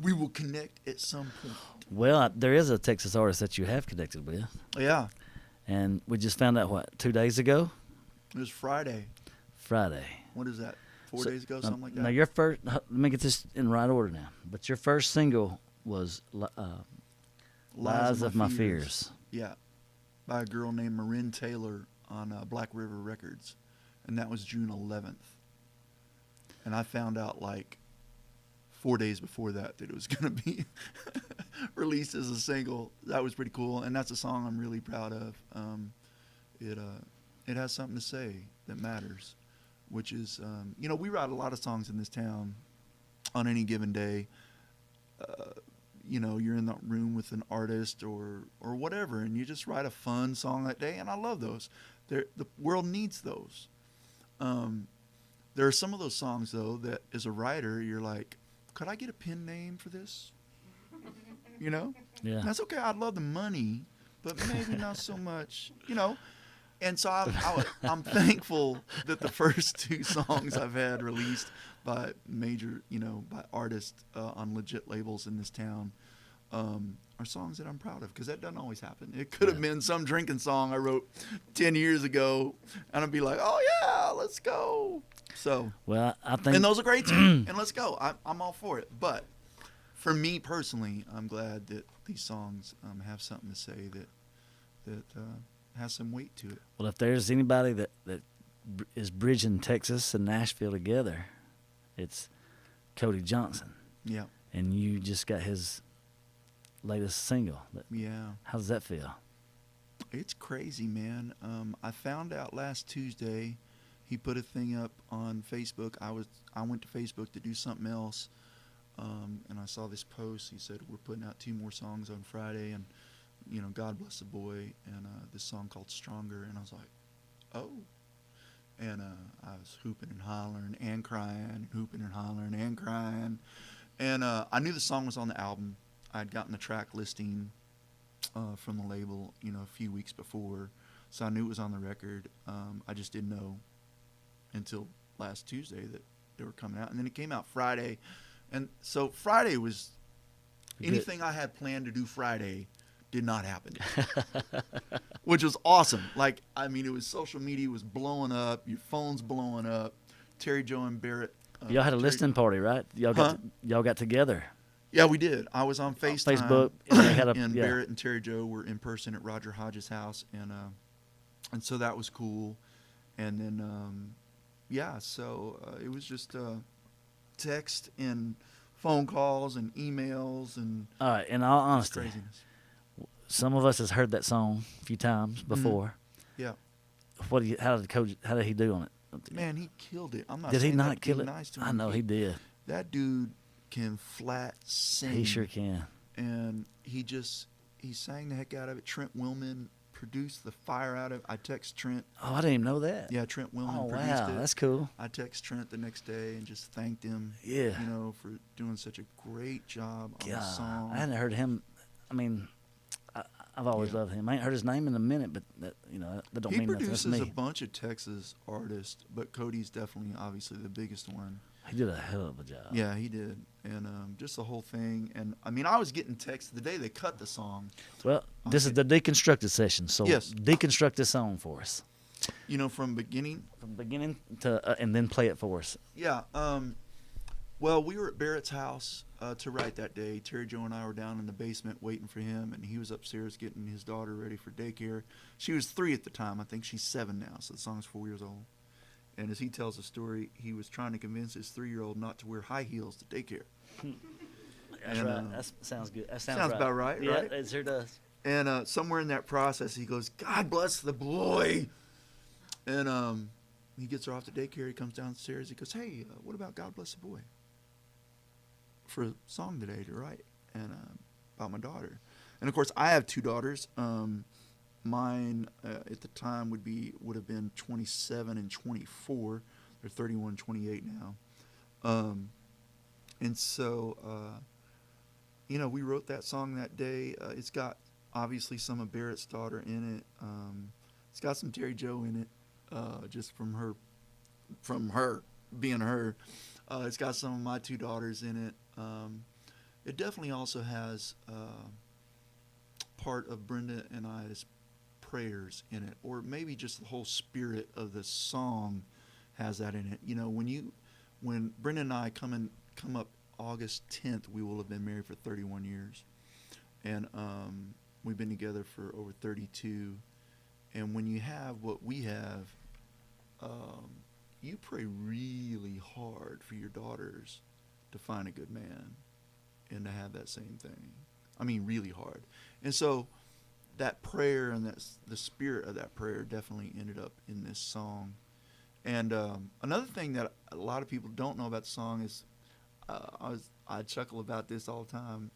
we will connect at some point. Well, there is a Texas artist that you have connected with. Yeah. And we just found out, 2 days ago? It was Friday. What is that? 4 days ago, something like that? Now, your first, let me get this in right order now. But your first single was Lies of My Fears. Yeah. By a girl named Marin Taylor on Black River Records. And that was June 11th. And I found out 4 days before that it was going to be released as a single. That was pretty cool, and that's a song I'm really proud of. It has something to say that matters, which is, we write a lot of songs in this town on any given day. You're in that room with an artist or whatever, and you just write a fun song that day, and I love those. The world needs those. There are some of those songs, though, that as a writer, you're like, could I get a pen name for this? you know? Yeah. And that's okay. I'd love the money, but maybe not so much, you know? And so I'm thankful that the first 2 songs I've had released by major, you know, by artists on legit labels in this town are songs that I'm proud of, because that doesn't always happen. It could have been some drinking song I wrote 10 years ago, and I'd be like, oh, yeah, let's go. So, well, I think, and those are great too, and let's go. I'm all for it. But for me personally, I'm glad that these songs have something to say that has some weight to it. well, if there's anybody that is bridging Texas and Nashville together, it's Cody Johnson. Yeah. And you just got his latest single. Yeah. How does that feel? It's crazy, man. I found out last Tuesday. He put a thing up on Facebook. I went to Facebook to do something else, and I saw this post. He said, we're putting out 2 more songs on Friday, and, you know, God Bless the Boy, and this song called Stronger. And I was like, oh. And I was hooping and hollering and crying, hooping and hollering and crying. And I knew the song was on the album. I'd gotten the track listing from the label, you know, a few weeks before, so I knew it was on the record. I just didn't know until last Tuesday that they were coming out, and then it came out Friday. And so Friday was anything I had planned to do Friday did not happen, which was awesome. Like, I mean, it was social media was blowing up, your phone's blowing up. Terry Joe and Barrett. Y'all had a listening party, right? Y'all got together. Yeah, we did. I was on FaceTime. Facebook. And, they had and Barrett and Terry Joe were in person at Roger Hodges' house, and so that was cool. And then, so it was just text and phone calls and emails and all right. In all honesty, craziness. Some of us has heard that song a few times before. Yeah. How did he do on it? Man, he killed it. I'm not. Did he saying that not to kill be it? nice to him. I know he did. That dude can flat sing. He sure can. And he sang the heck out of it. Trent Willman produced the fire out of it. I text Trent. Oh, I didn't even know that. Yeah, Trent Willman Oh, produced wow. it. That's cool. I text Trent the next day and just thanked him. Yeah. You know, for doing such a great job on the God, song. I hadn't heard him. I mean, I've always loved him. I ain't heard his name in a minute, but that don't He mean nothing. That's produces a me. bunch of Texas artists, but Cody's definitely, obviously, the biggest one. He did a hell of a job. Yeah, he did. And just the whole thing. And, I mean, I was getting texts the day they cut the song. Well, this is the Deconstructed session, so Yes. deconstruct this song for us. You know, from beginning. From beginning to and then play it for us. Yeah. Well, we were at Barrett's house to write that day. Terry Joe and I were down in the basement waiting for him, and he was upstairs getting his daughter ready for daycare. She was 3 at the time. I think she's 7 now, so the song's 4 years old. And as he tells the story, he was trying to convince his 3-year-old not to wear high heels to daycare. That's And, right. That sounds good. That sounds sounds about right, Yeah, right? it sure does. And somewhere in that process, he goes, God bless the boy. And he gets her off to daycare. He comes downstairs. He goes, hey, what about God bless the boy? For a song today to write, and about my daughter. And of course, I have 2 daughters. Mine at the time would have been 27 and 24. They're 31 and 28 now. And so, you know, we wrote that song that day. It's got obviously some of Barrett's daughter in it. It's got some Terry Joe in it, just from her being her. It's got some of my 2 daughters in it. It definitely also has part of Brenda and I's prayers in it, or maybe just the whole spirit of the song has that in it. You know, when Brenda and I come up August 10th, we will have been married for 31 years, and we've been together for over 32. And when you have what we have, you pray really hard for your daughters to find a good man and to have that same thing. I mean, really hard. And so that prayer and the spirit of that prayer definitely ended up in this song. And another thing that a lot of people don't know about the song is, I chuckle about this all the time.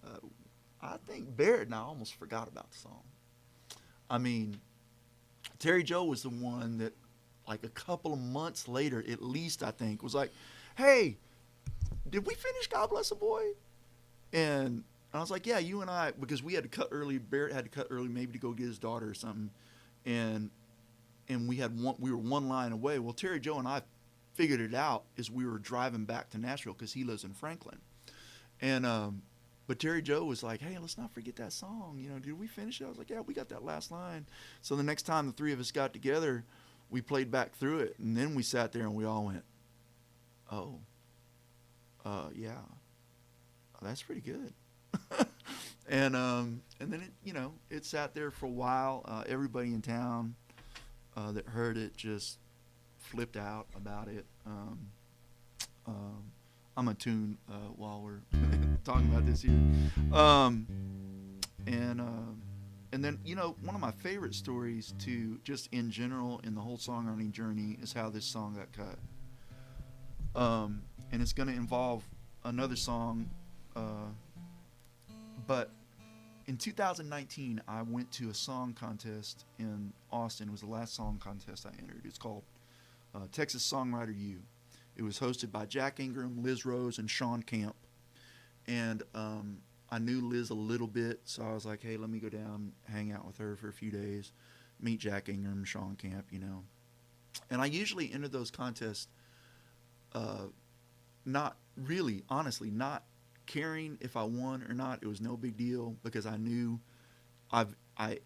I think Barrett and I almost forgot about the song. I mean, Terry Joe was the one that, like a couple of months later, at least I think, was like, hey, did we finish God Bless the Boy? And I was like, yeah, you and I, because we had to cut early. Barrett had to cut early, maybe to go get his daughter or something, and we were one line away. Well, Terry Joe and I figured it out as we were driving back to Nashville because he lives in Franklin, and but Terry Joe was like, hey, let's not forget that song. You know, did we finish it? I was like, yeah, we got that last line. So the next time the three of us got together, we played back through it, and then we sat there and we all went, oh, yeah, that's pretty good. and then it, you know, it sat there for a while. Everybody in town that heard it just flipped out about it. I'm gonna tune while we're talking about this here. And then, you know, one of my favorite stories to just in general in the whole songwriting journey is how this song got cut. And it's going to involve another song. But in 2019, I went to a song contest in Austin. It was the last song contest I entered. It's called Texas Songwriter U. It was hosted by Jack Ingram, Liz Rose, and Sean Camp. And I knew Liz a little bit, so I was like, hey, let me go down, hang out with her for a few days, meet Jack Ingram, Sean Camp, you know. And I usually enter those contests not really, honestly, not caring if I won or not. It was no big deal because I knew I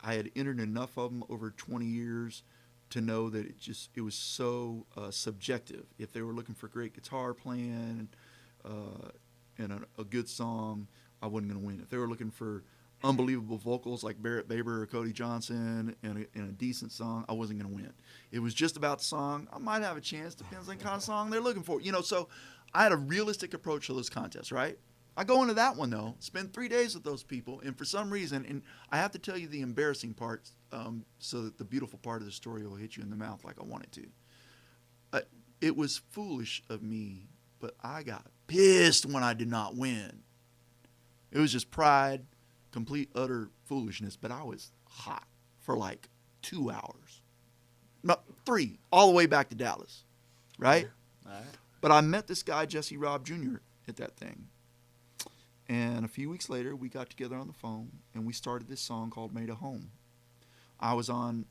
had entered enough of them over 20 years to know that it was so subjective. If they were looking for great guitar playing and a good song, I wasn't going to win. If they were looking for unbelievable vocals like Barrett Baber or Cody Johnson and a decent song, I wasn't going to win. It was just about the song. I might have a chance, depends on the kind of song they're looking for. You know, so I had a realistic approach to those contests, right? I go into that one, though, spend 3 days with those people, and for some reason, and I have to tell you the embarrassing parts so that the beautiful part of the story will hit you in the mouth like I want it to. It was foolish of me, but I got pissed when I did not win. It was just pride, complete, utter foolishness, but I was hot for like 2 hours. No, 3, all the way back to Dallas, right? All right. But I met this guy, Jesse Robb Jr., at that thing. And a few weeks later, we got together on the phone, and we started this song called Made a Home. I was on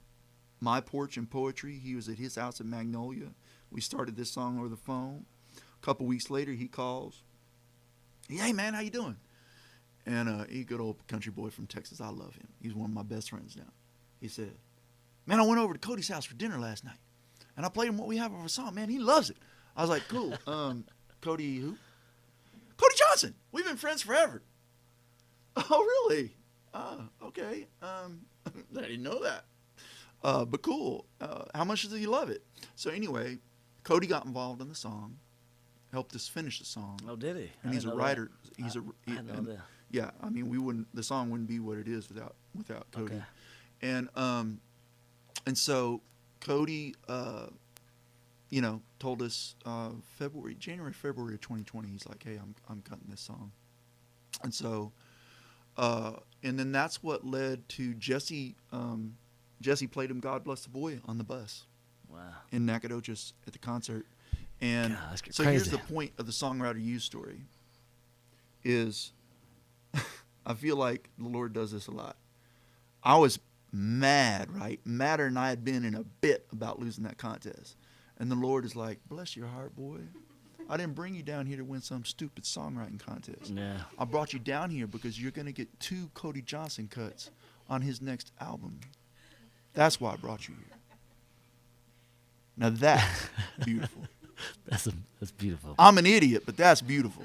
my porch in Poetry. He was at his house in Magnolia. We started this song over the phone. A couple weeks later, he calls. Hey, man, how you doing? And he's a good old country boy from Texas. I love him. He's one of my best friends now. He said, man, I went over to Cody's house for dinner last night, and I played him What We Have of a Song. Man, he loves it. I was like, cool. Cody who? Cody Johnson. We've been friends forever. Oh, really? Okay. I didn't know that. But cool. How much does he love it? So anyway, Cody got involved in the song, helped us finish the song. Oh, did he? And he's a writer. I had no idea. Yeah, I mean, the song wouldn't be what it is without Cody. Okay. And so Cody, you know, told us January, February of 2020. He's like, hey, I'm cutting this song. And so, and then that's what led to Jesse. Jesse played him "God Bless the Boy" on the bus. Wow. In Nacogdoches at the concert. And God, that's so crazy. here's the point of the Songwriter U story is I feel like the Lord does this a lot. I was mad, right? Madder than I had been in a bit about losing that contest. And the Lord is like, bless your heart, boy. I didn't bring you down here to win some stupid songwriting contest. Yeah. I brought you down here because you're going to get 2 Cody Johnson cuts on his next album. That's why I brought you here. Now that's beautiful. That's beautiful. I'm an idiot, but that's beautiful.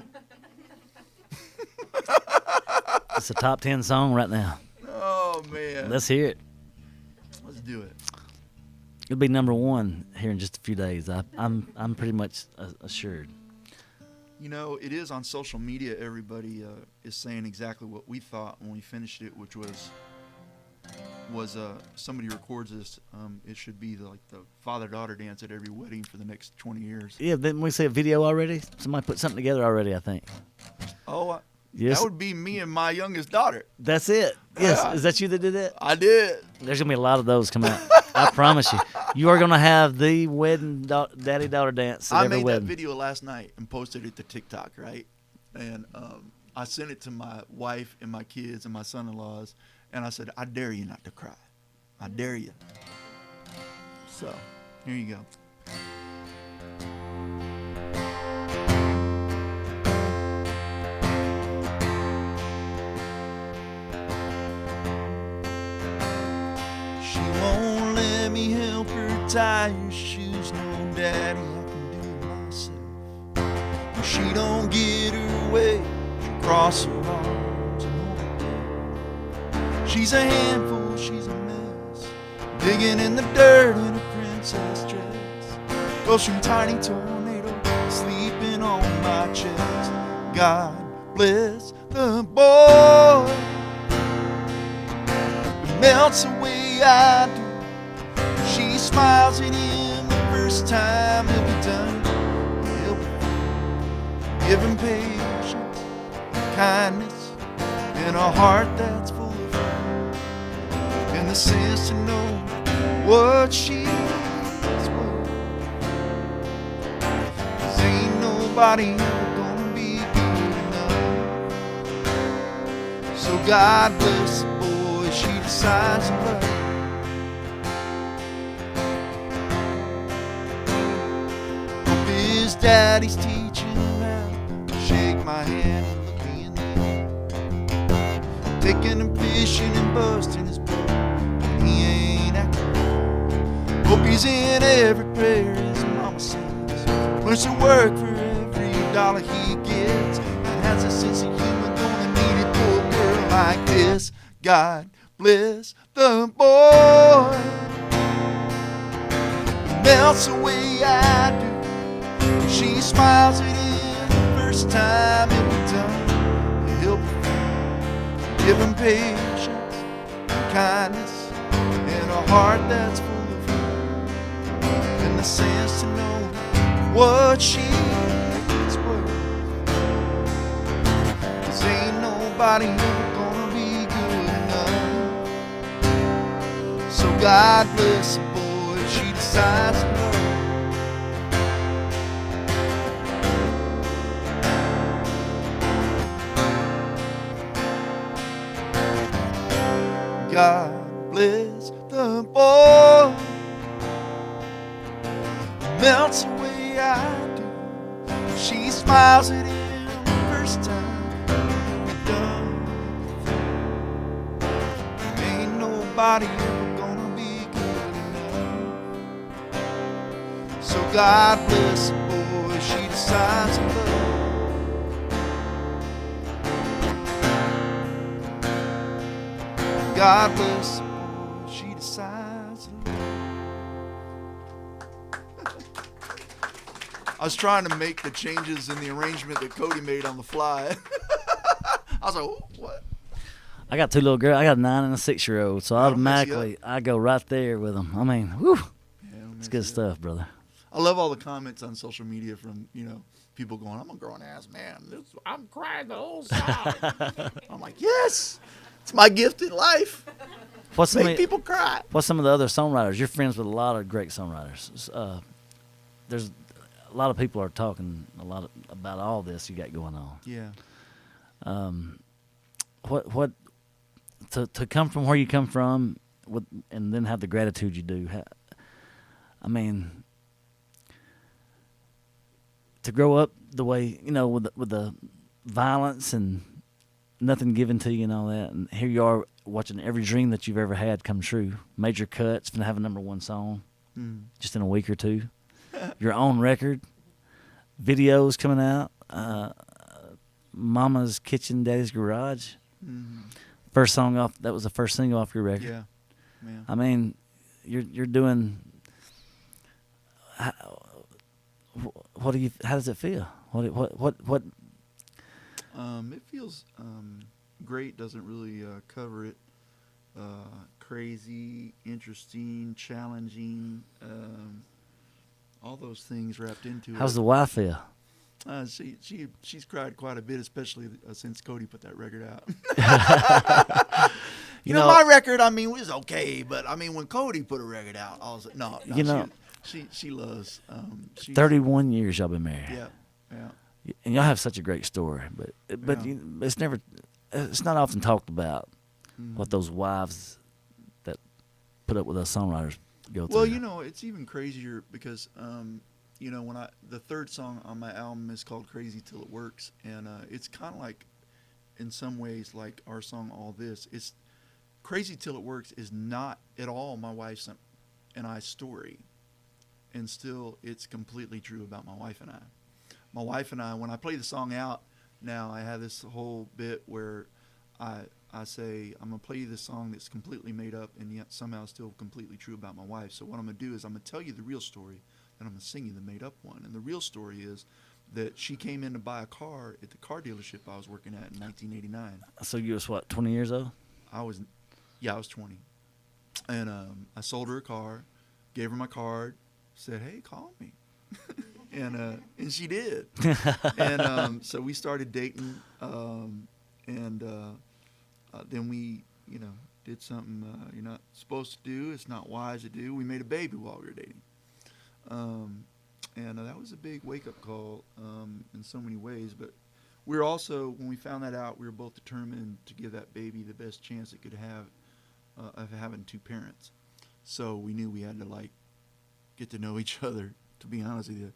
It's a top 10 song right now. Oh, man. Let's hear it. Let's do it. It'll be number 1 here in just a few days. I'm pretty much assured. You know, it is on social media. Everybody is saying exactly what we thought when we finished it, which was somebody records this. It should be the father-daughter dance at every wedding for the next 20 years. Yeah, didn't we see a video already? Somebody put something together already, I think. Oh, Yes. that would be me and my youngest daughter. That's it. Yes. Yeah. Is that you that did that? I did. There's going to be a lot of those coming out. I promise you. You are going to have the wedding daddy-daughter dance at I every made wedding. that video last night and posted it to TikTok, right? And I sent it to my wife and my kids and my son-in-laws, and I said, I dare you not to cry. I dare you. So, here you go. She won't let me help her tie your shoes. No, Daddy, I can do it myself. When she don't get her way, she cross her arms and hold her. She's a handful, she's a mess, digging in the dirt in a princess dress. Welshing tiny tornado, sleeping on my chest. God bless the boy who melts away I do. She smiles at him the first time he'll be done. He'll be give him patience and kindness and a heart that's full of love and the sense to know what she's worth. 'Cause ain't nobody ever gonna be good enough. So God bless the boy she decides to love. Hope his daddy's teaching him how to shake my hand and look me in the eye. Taking him fishing and busting his butt when he ain't acting right. Hope he's in every prayer his mama sings. Learns to work for every dollar he gets and has a sense of humor. Gonna need it for a girl like this. God bless the boy who melts away I do. She smiles at him the first time he'll be done. He'll be fine. Give him patience and kindness and a heart that's full of love and the sense to know what she's worth. 'Cause ain't nobody ever gonna be good enough. So God bless the boy she decides to love. God bless the boy who melts away I do. She smiles at him the first time we're done. Ain't nobody ever gonna be good enough. So God bless the boy she decides to love. God bless the boy she decides to love. I was trying to make the changes in the arrangement that Cody made on the fly. I was like, "Ooh, what?" I got two little girls. I got a 9 and a 6-year-old, so That'll mess you automatically I go right there with them. I mean, whew, Yeah, it'll it's mess good you stuff, brother. I love all the comments on social media from, people going, "I'm a grown ass man. I'm crying the whole song." I'm like, yes, it's my gift in life. What's some Make of, people cry. what's some of the other songwriters? You're friends with a lot of great songwriters. There's a lot of people are talking about all this you got going on. Yeah. What to come from where you come from and then have the gratitude you do. I mean, to grow up the way with the violence and nothing given to you and all that, and here you are watching every dream that you've ever had come true. Major Cuts gonna have a #1 song just in a week or two. Your own record, videos coming out. Mama's Kitchen, Daddy's Garage. First song off. That was the first single off your record. Yeah. Yeah. I mean, you're doing. What do you? How does it feel? What? It feels great. Doesn't really cover it. Crazy, interesting, challenging. All those things wrapped into it. How's the wife feel? She's cried quite a bit, especially since Cody put that record out. you know, my record, was okay, but when Cody put a record out, I was like, no, she loves. 31 years y'all been married. Yeah, yeah. And y'all have such a great story, but Yeah. it's not often talked about Mhm. what those wives that put up with us songwriters go through. Well, you know, it's even crazier because, you know, the third song on my album is called "Crazy Till It Works," and it's kind of like, in some ways, like our song "All This." It's "Crazy Till It Works" is not at all my wife's and I's story, and still, it's completely true about my wife and I. My wife and I, when I play the song out now, I have this whole bit where I say, I'm going to play you this song that's completely made up and yet somehow still completely true about my wife. So what I'm going to do is I'm going to tell you the real story, and I'm going to sing you the made up one. And the real story is that she came in to buy a car at the car dealership I was working at in 1989. So you was what, 20 years old? I was 20. And I sold her a car, gave her my card, said, hey, call me. And she did. And so we started dating, and then we, you know, did something you're not supposed to do. It's not wise to do. We made a baby while we were dating. And that was a big wake-up call in so many ways. But we were also, when we found that out, we were both determined to give that baby the best chance it could have of having two parents. So we knew we had to, like, get to know each other, to be honest with you.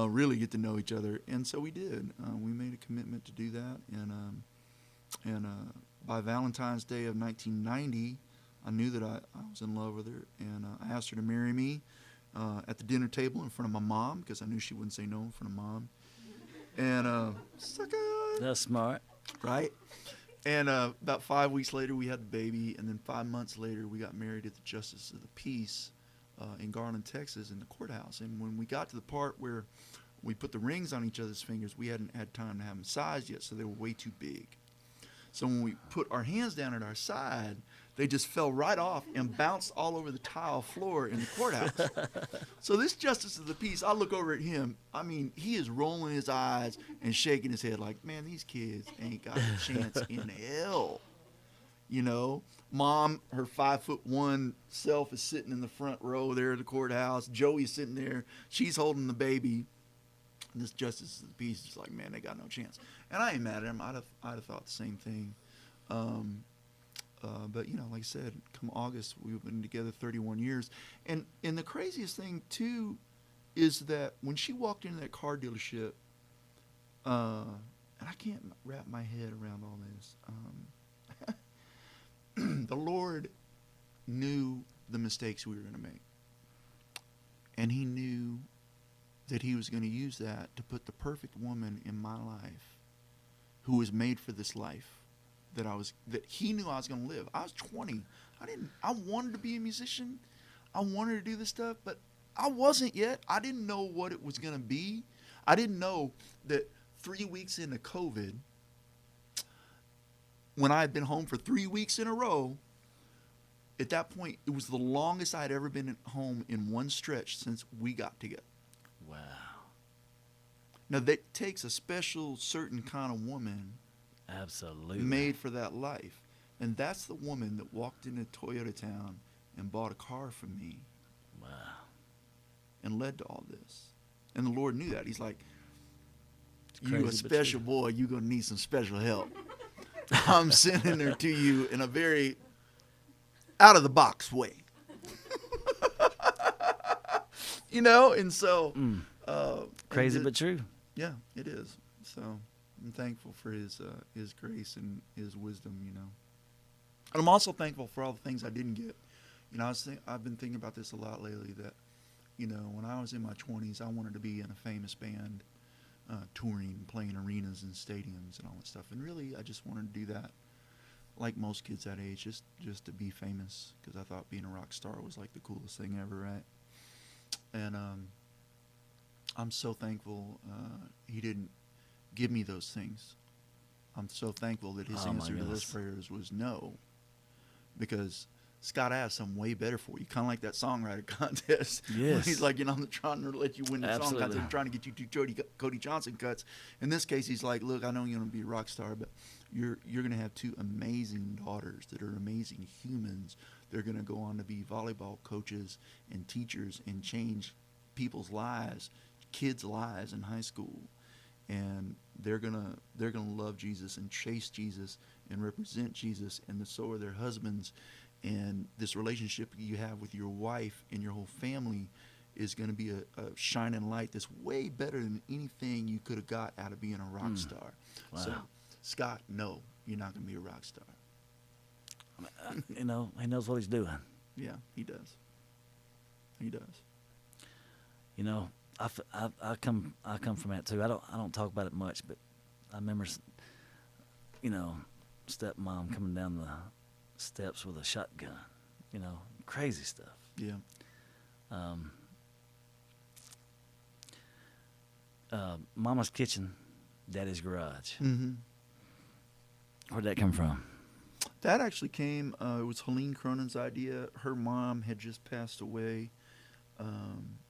Really get to know each other. And so we did. We made a commitment to do that. And by Valentine's Day of 1990, I knew that I was in love with her. And I asked her to marry me at the dinner table in front of my mom, because I knew she wouldn't say no in front of Mom. And sucker! That's smart. Right? And about 5 weeks later, we had the baby. And then 5 months later, we got married at the Justice of the Peace in Garland, Texas, in the courthouse. And when we got to the part where we put the rings on each other's fingers, we hadn't had time to have them sized yet, so they were way too big. So when we put our hands down at our side, they just fell right off and bounced all over the tile floor in the courthouse. So this Justice of the Peace, I look over at him. I mean, he is rolling his eyes and shaking his head like, man, these kids ain't got a chance in hell. You know, Mom, her 5'1" self is sitting in the front row there at the courthouse. Joey's sitting there. She's holding the baby. And this Justice of the Peace is like, man, they got no chance. And I ain't mad at him. I'd have thought the same thing. But, you know, like I said, come August, we've been together 31 years. And the craziest thing, too, is that when she walked into that car dealership, and I can't wrap my head around all this, the Lord knew the mistakes we were going to make. And he knew that he was going to use that to put the perfect woman in my life who was made for this life that he knew I was going to live. I was 20. I wanted to be a musician. I wanted to do this stuff, but I wasn't yet. I didn't know what it was going to be. I didn't know that 3 weeks into COVID, when I had been home for 3 weeks in a row, at that point, it was the longest I had ever been at home in one stretch since we got together. Wow. Now, that takes a special, certain kind of woman Absolutely. made for that life. And that's the woman that walked into Toyota Town and bought a car for me. Wow. And led to all this. And the Lord knew that. He's like, Crazy, you a but special true. boy, you're going to need some special help. I'm sending her to you in a very out-of-the-box way. You know? And so... Crazy and but true. Yeah, it is. So I'm thankful for his grace and his wisdom, you know. And I'm also thankful for all the things I didn't get. You know, I've been thinking about this a lot lately that, you know, when I was in my 20s, I wanted to be in a famous band, touring, playing arenas and stadiums and all that stuff. And really, I just wanted to do that, like most kids that age, just to be famous, because I thought being a rock star was like the coolest thing ever, right? And I'm so thankful he didn't give me those things. I'm so thankful that his Oh, my answer to those goodness. prayers was no, because Scott, I have something way better for you. Kind of like that songwriter contest. Yes. He's like, you know, I'm trying to let you win the song Absolutely. contest. I'm trying to get you two Cody Johnson cuts. In this case, he's like, look, I know you're going to be a rock star, but you're going to have two amazing daughters that are amazing humans. They're going to go on to be volleyball coaches and teachers and change people's lives, kids' lives in high school. and they're gonna love Jesus and chase Jesus and represent Jesus, and so are their husbands. And this relationship you have with your wife and your whole family is going to be a shining light that's way better than anything you could have got out of being a rock star. Wow. So, Scott, no, you're not going to be a rock star. You know, he knows what he's doing. Yeah, he does. He does. You know, I come from that too. I don't talk about it much, but I remember, you know, stepmom coming down the steps with a shotgun. You know, crazy stuff. Yeah. Mama's kitchen, Daddy's garage. Mm-hmm. Where'd that come from? That actually came, it was Helene Cronin's idea. Her mom had just passed away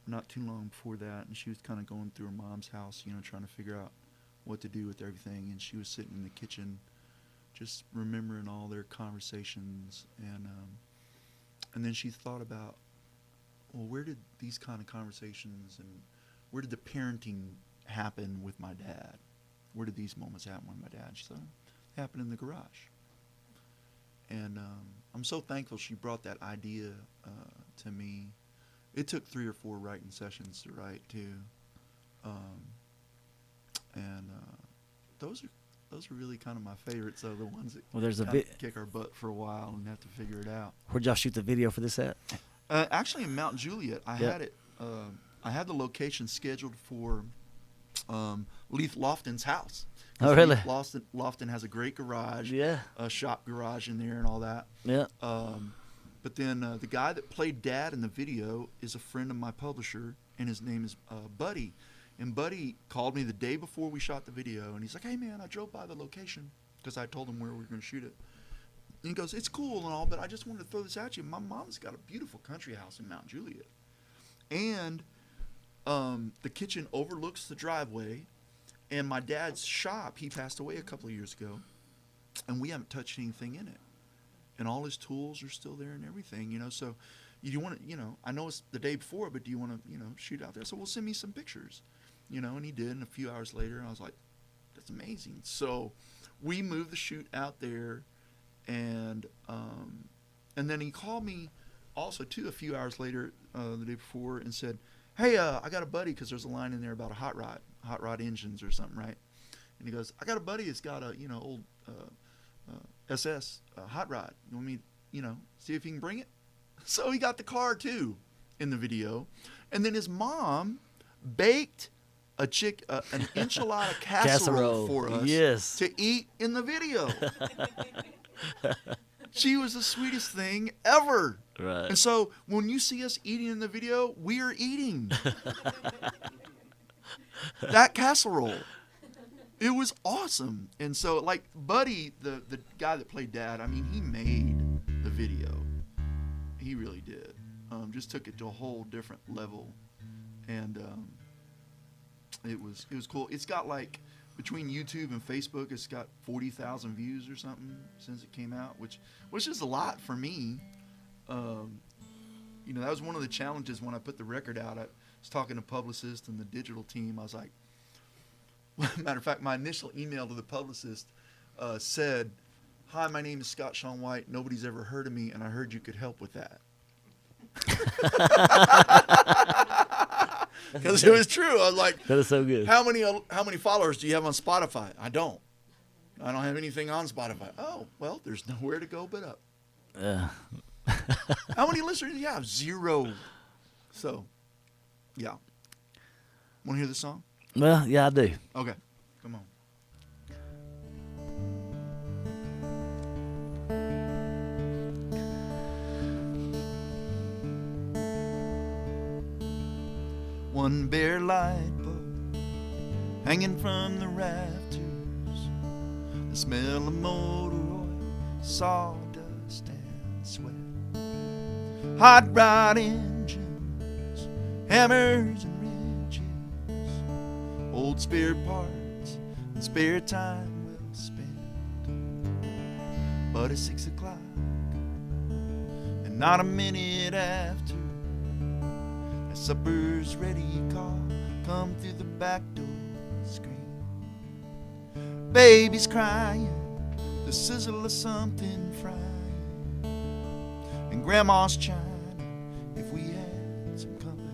not too long before that, and she was kind of going through her mom's house, you know, trying to figure out what to do with everything. And she was sitting in the kitchen just remembering all their conversations. And then she thought about, well, where did these kind of conversations and where did the parenting happen with my dad? Where did these moments happen with my dad? She said, it happened in the garage. And I'm so thankful she brought that idea to me. It took 3 or 4 writing sessions to write too, and those are really kind of my favorites. The ones that There's a kick our butt for a while and have to figure it out. Where'd y'all shoot the video for this at? Actually, in Mount Juliet, I had it. I had the location scheduled for Leith Lofton's house. Oh, really? Leith Lofton has a great garage, Yeah. a shop garage in there and all that. Yeah. But then the guy that played Dad in the video is a friend of my publisher, and his name is Buddy. And Buddy called me the day before we shot the video, and he's like, hey, man, I drove by the location because I told him where we were going to shoot it. And he goes, it's cool and all, but I just wanted to throw this at you. My mom's got a beautiful country house in Mount Juliet. And the kitchen overlooks the driveway, and my dad's shop, he passed away a couple of years ago, and we haven't touched anything in it. And all his tools are still there and everything, you know. So you want to, you know, I know it's the day before, but do you want to, you know, shoot out there? So, well, send me some pictures, you know. And he did. And a few hours later, I was like, that's amazing. So we moved the shoot out there, and then he called me also too a few hours later, the day before, and said, hey, I got a buddy, because there's a line in there about a hot rod engines or something, right? And he goes, I got a buddy that's got a, you know, old SS hot rod. You want me, you know, see if he can bring it? So he got the car too in the video. And then his mom baked an enchilada casserole for us to eat in the video. She was the sweetest thing ever. Right. And so when you see us eating in the video, we are eating that casserole. It was awesome. And so, like, Buddy, the guy that played Dad, I mean, he made the video. He really did. Just took it to a whole different level. And it was cool. It's got, like, between YouTube and Facebook, it's got 40,000 views or something since it came out, which is a lot for me. You know, that was one of the challenges when I put the record out. I was talking to publicists and the digital team. I was like, matter of fact, my initial email to the publicist said, hi, my name is Scott Shawn White. Nobody's ever heard of me, and I heard you could help with that. Because it was true. I was like, that is so good. How many followers do you have on Spotify? I don't have anything on Spotify. Oh, well, there's nowhere to go but up. How many listeners do you have? 0. So, yeah. Want to hear the song? Well, yeah, I do. Okay, come on. One bare light bulb hanging from the rafters, the smell of motor oil, sawdust and sweat, hot rod engines, hammers and old spare parts and spare time well spent. But it's 6 o'clock and not a minute after, the supper's ready call come through the back door screen. baby's crying, the sizzle of something frying, and grandma's chiming if we had some company.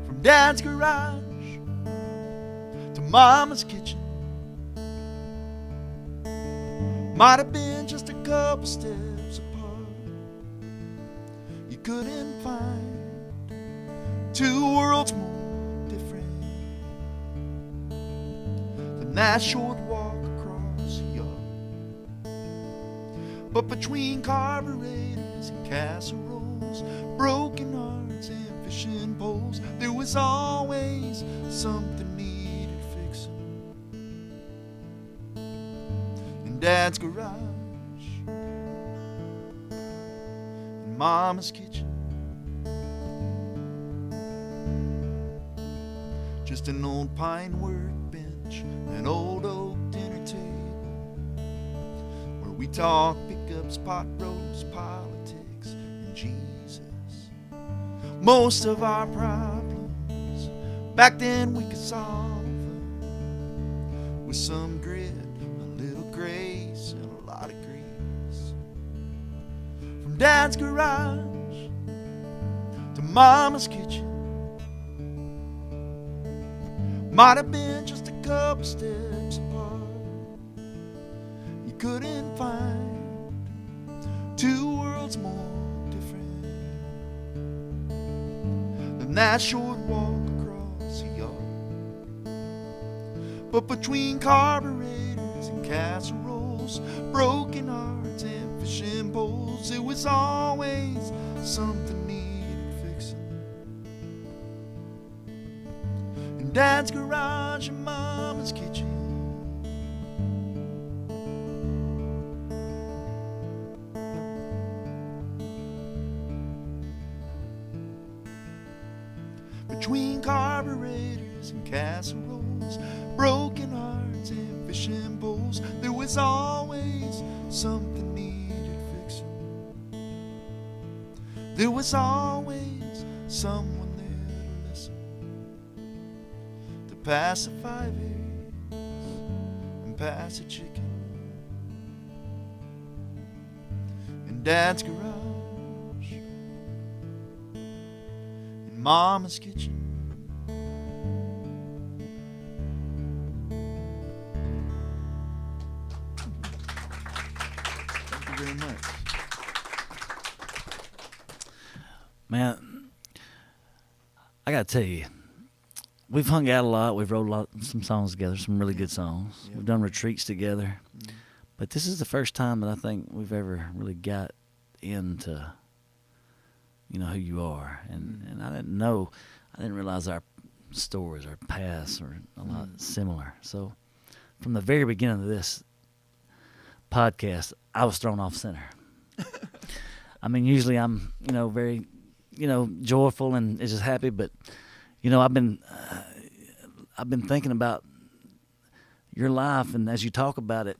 From dad's garage to mama's kitchen, might have been just a couple steps apart. You couldn't find two worlds more different than that short walk across the yard. But between carburetors and casseroles, broken hearts and fishing poles, there was always something needed fixing. In Dad's garage, in Mama's kitchen, just an old pine workbench, an old oak dinner table, where we talk pickups, pot roast, politics, and Jesus. Most of our problems back then we could solve them with some grit, a little grace, and a lot of grease. From Dad's garage to Mama's kitchen, might have been just a couple steps apart. You couldn't find two worlds more different than that short walk across the yard. But between carburetors and casseroles, broken hearts and fishing poles, there was always something needed fixing. In Dad's garage and Mama's kitchen, between carburetors and casseroles, broken hearts and fishing poles, there was always something needed fixing. There was always someone there to listen, to pass the 5 eggs and pass a chicken. In Dad's garage, in Mama's kitchen. Thank you very much. Man, I gotta tell you, we've hung out a lot. We've wrote some songs together, some really good songs. Yeah. We've done retreats together. Mm. But this is the first time that I think we've ever really got into, you know, who you are. And I didn't realize our stories, our paths are a lot similar. So from the very beginning of this podcast, I was thrown off center. I mean, usually I'm, you know, very, you know, joyful and just happy, but, you know, I've been thinking about your life, and as you talk about it,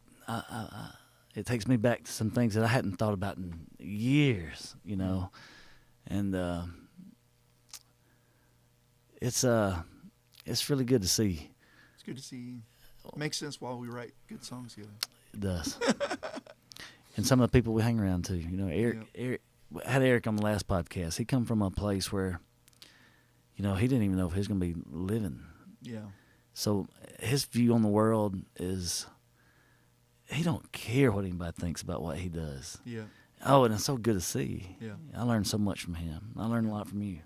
it takes me back to some things that I hadn't thought about in years, you know, and it's really good to see. It's good to see you. It makes sense while we write good songs together. It does. And some of the people we hang around too, you know, Eric had Eric on the last podcast. He come from a place where, you know, he didn't even know if he was going to be living. Yeah. So his view on the world is he don't care what anybody thinks about what he does. Yeah. Oh, and it's so good to see. Yeah. I learned so much from him. I learned a lot from you.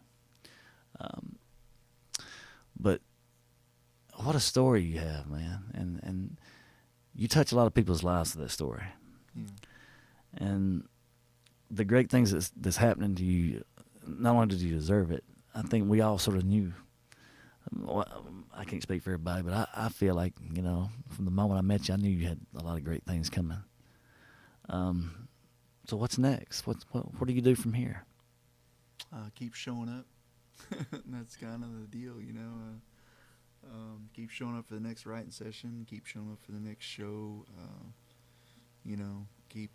But what a story you have, man. And you touch a lot of people's lives with that story. Yeah. And the great things that's happening to you, not only did you deserve it, I think we all sort of knew. I can't speak for everybody, but I feel like, you know, from the moment I met you, I knew you had a lot of great things coming. So what's next? What do you do from here? Keep showing up. That's kind of the deal, you know. Keep showing up for the next writing session. Keep showing up for the next show. You know, keep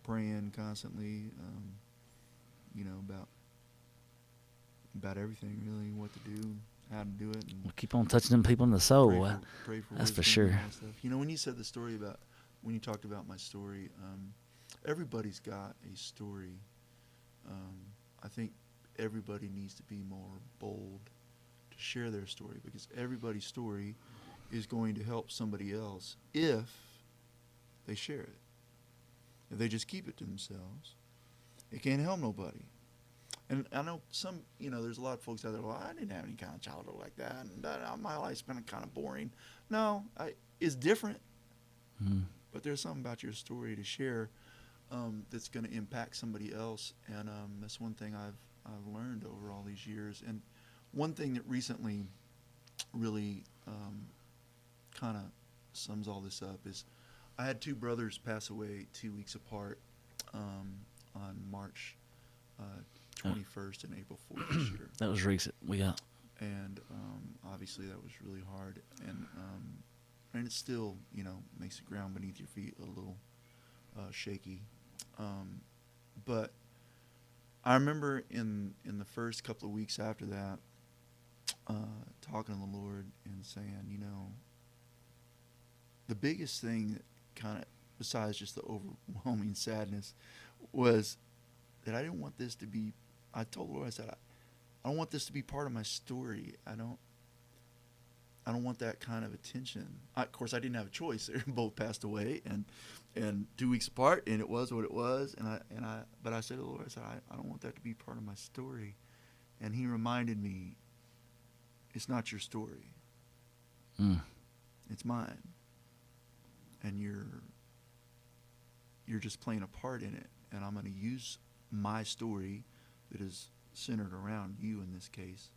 praying constantly. You know, about everything, really, what to do. how to do it. And We'll keep on touching them people in the soul. pray for That's for wisdom sure. and all that stuff. You know, when you said the story about, when you talked about my story, everybody's got a story. I think everybody needs to be more bold to share their story, because everybody's story is going to help somebody else if they share it. If they just keep it to themselves, it can't help nobody. And I know there's a lot of folks out there, well, I didn't have any kind of childhood like that, and my life's been kind of boring. No, it's different, but there's something about your story to share that's going to impact somebody else, and that's one thing I've learned over all these years. And one thing that recently really kind of sums all this up is I had two brothers pass away 2 weeks apart on March 21st and April 4th this year. That was recent. And obviously that was really hard, and it still makes the ground beneath your feet a little shaky. But I remember in the first couple of weeks after that, talking to the Lord and saying, the biggest thing that kind of, besides just the overwhelming sadness, was that I didn't want this to be, I told the Lord, I said, I don't want this to be part of my story. I don't want that kind of attention. Of course, I didn't have a choice. They both passed away, and 2 weeks apart, and it was what it was. But I said to the Lord, I said, I don't want that to be part of my story. And He reminded me, it's not your story. It's mine. And you're just playing a part in it. And I'm going to use my story that is centered around you in this case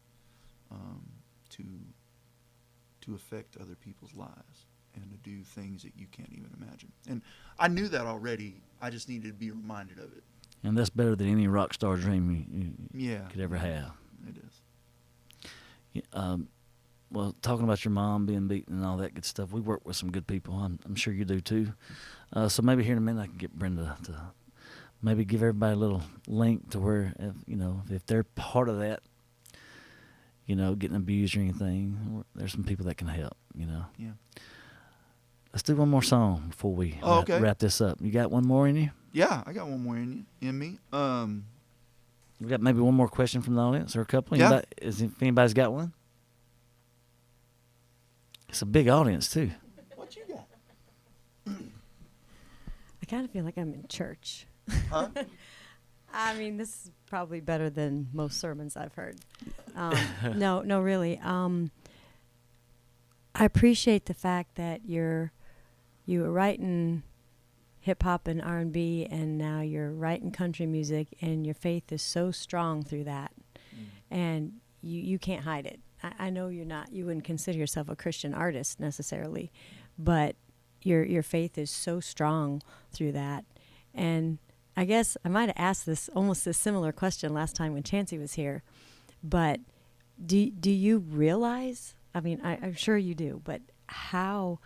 to affect other people's lives and to do things that you can't even imagine. And I knew that already. I just needed to be reminded of it. And that's better than any rock star dream you could ever have. It is. Well, talking about your mom being beaten and all that good stuff, we work with some good people. I'm sure you do too. So maybe here in a minute I can get Brenda to maybe give everybody a little link to where, if they're part of that, getting abused or anything, there's some people that can help, Yeah. Let's do one more song before we wrap this up. You got one more in you? Yeah, I got one more in me. We got maybe one more question from the audience or a couple. Yeah. If anybody's got one? It's a big audience too. What you got? I kind of feel like I'm in church. Huh? I mean, this is probably better than most sermons I've heard. No, really. I appreciate the fact that you were writing hip hop and R&B, and now you're writing country music, and your faith is so strong through that, and you can't hide it. I know you wouldn't consider yourself a Christian artist necessarily, but your faith is so strong through that. And I guess I might have asked almost a similar question last time when Chancey was here, but do you realize, I mean, I'm sure you do, but how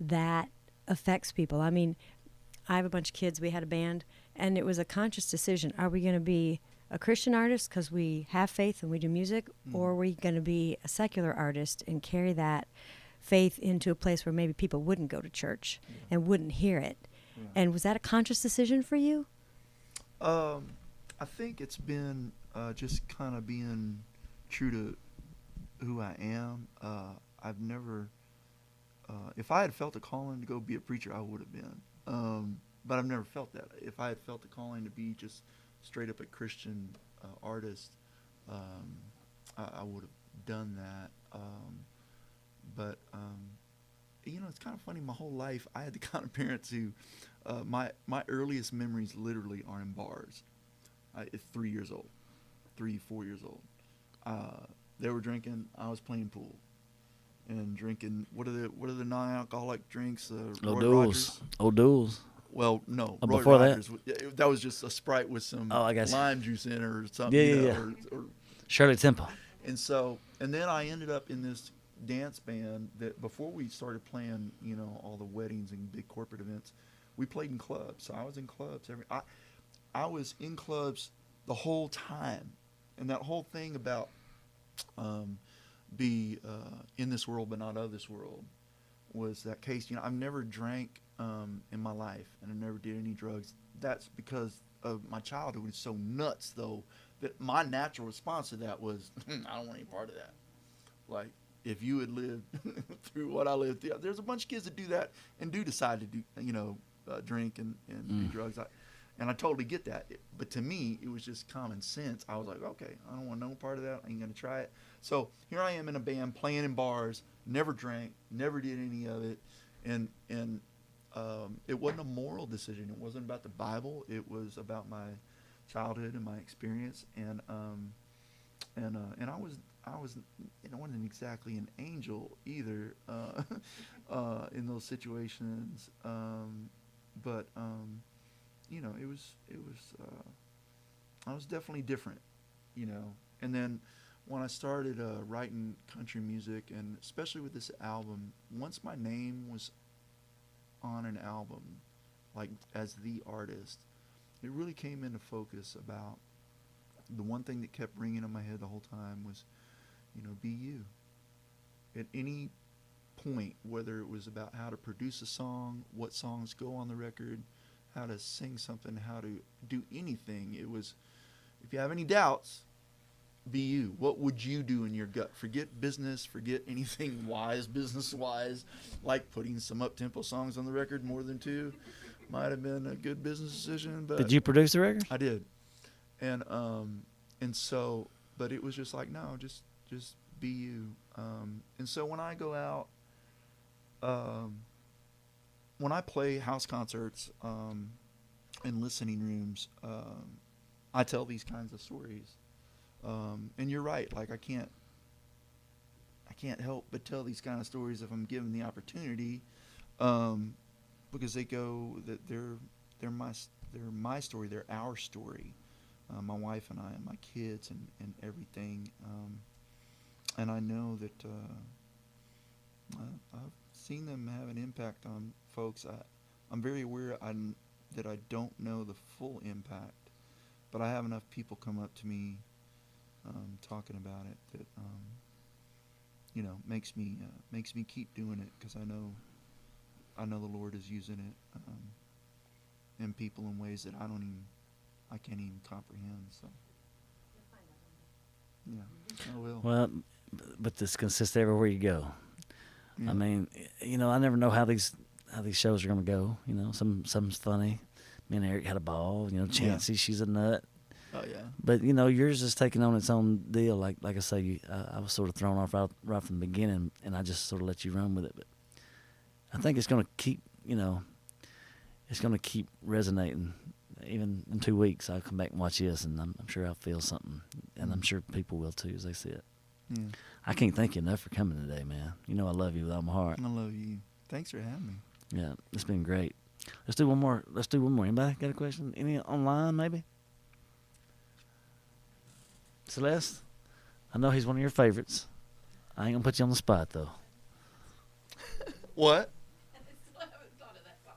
that affects people? I mean, I have a bunch of kids, we had a band, and it was a conscious decision. Are we going to be a Christian artist because we have faith and we do music, or are we going to be a secular artist and carry that faith into a place where maybe people wouldn't go to church and wouldn't hear it? Yeah. And was that a conscious decision for you? I think it's been just kind of being true to who I am. I've never, if I had felt a calling to go be a preacher, I would have been. But I've never felt that. If I had felt the calling to be just straight up a Christian artist, I would have done that. But it's kind of funny. My whole life, I had the kind of parents who, my earliest memories literally are in bars. At 3 years old, 4 years old. They were drinking. I was playing pool, and drinking. What are the non-alcoholic drinks? O'Doul's. Well, no. Oh, Roy before Rogers, that was just a Sprite with some lime juice in it or something. Yeah. Or Shirley Temple. And then I ended up in this dance band that before we started playing, all the weddings and big corporate events, we played in clubs. So I was in clubs I was in clubs the whole time. And that whole thing about be in this world but not of this world was that case. You know, I've never drank in my life, and I never did any drugs. That's because of my childhood. It's so nuts, though, that my natural response to that was, I don't want any part of that. Like, if you had lived through what I lived through, there's a bunch of kids that do that and do decide to do, drink and do drugs. And I totally get that. But to me, it was just common sense. I was like, okay, I don't want no part of that. I ain't going to try it. So here I am in a band playing in bars, never drank, never did any of it. And it wasn't a moral decision. It wasn't about the Bible. It was about my childhood and my experience. And I wasn't exactly an angel either in those situations. But I was definitely different, And then when I started writing country music, and especially with this album, once my name was on an album, like as the artist, it really came into focus about the one thing that kept ringing in my head the whole time was, be you. At any point, whether it was about how to produce a song, what songs go on the record, how to sing something, how to do anything, it was, if you have any doubts, be you. What would you do in your gut? Forget business, forget anything wise, business-wise, like putting some up-tempo songs on the record, more than 2. Might have been a good business decision. But Did you produce the record? I did. And so, but it was just like, no, just be you. And so when I go out, when I play house concerts in listening rooms, I tell these kinds of stories. And you're right. Like I can't help but tell these kind of stories if I'm given the opportunity, because they go that they're my story. They're our story. My wife and I and my kids and everything. And I know that I've seen them have an impact on folks. I'm very aware that I don't know the full impact, but I have enough people come up to me talking about it that makes me keep doing it, because I know the Lord is using it in people in ways that I can't even comprehend. So yeah, I will. Well, but this consists everywhere you go. Yeah. I mean, I never know how these shows are going to go. Some's funny. Me and Eric had a ball. Chancey, she's a nut. Oh yeah. But yours is taking on its own deal. Like I say, I was sort of thrown off right from the beginning, and I just sort of let you run with it. But I think it's going to keep, it's going to keep resonating. Even in 2 weeks, I'll come back and watch this, and I'm sure I'll feel something, and I'm sure people will too as they see it. Yeah. I can't thank you enough for coming today, man. I love you with all my heart. I love you. Thanks for having me. Yeah, it's been great. Let's do one more. Anybody got a question? Any online, maybe? Celeste? I know he's one of your favorites. I ain't going to put you on the spot, though. What? I still haven't thought of that song.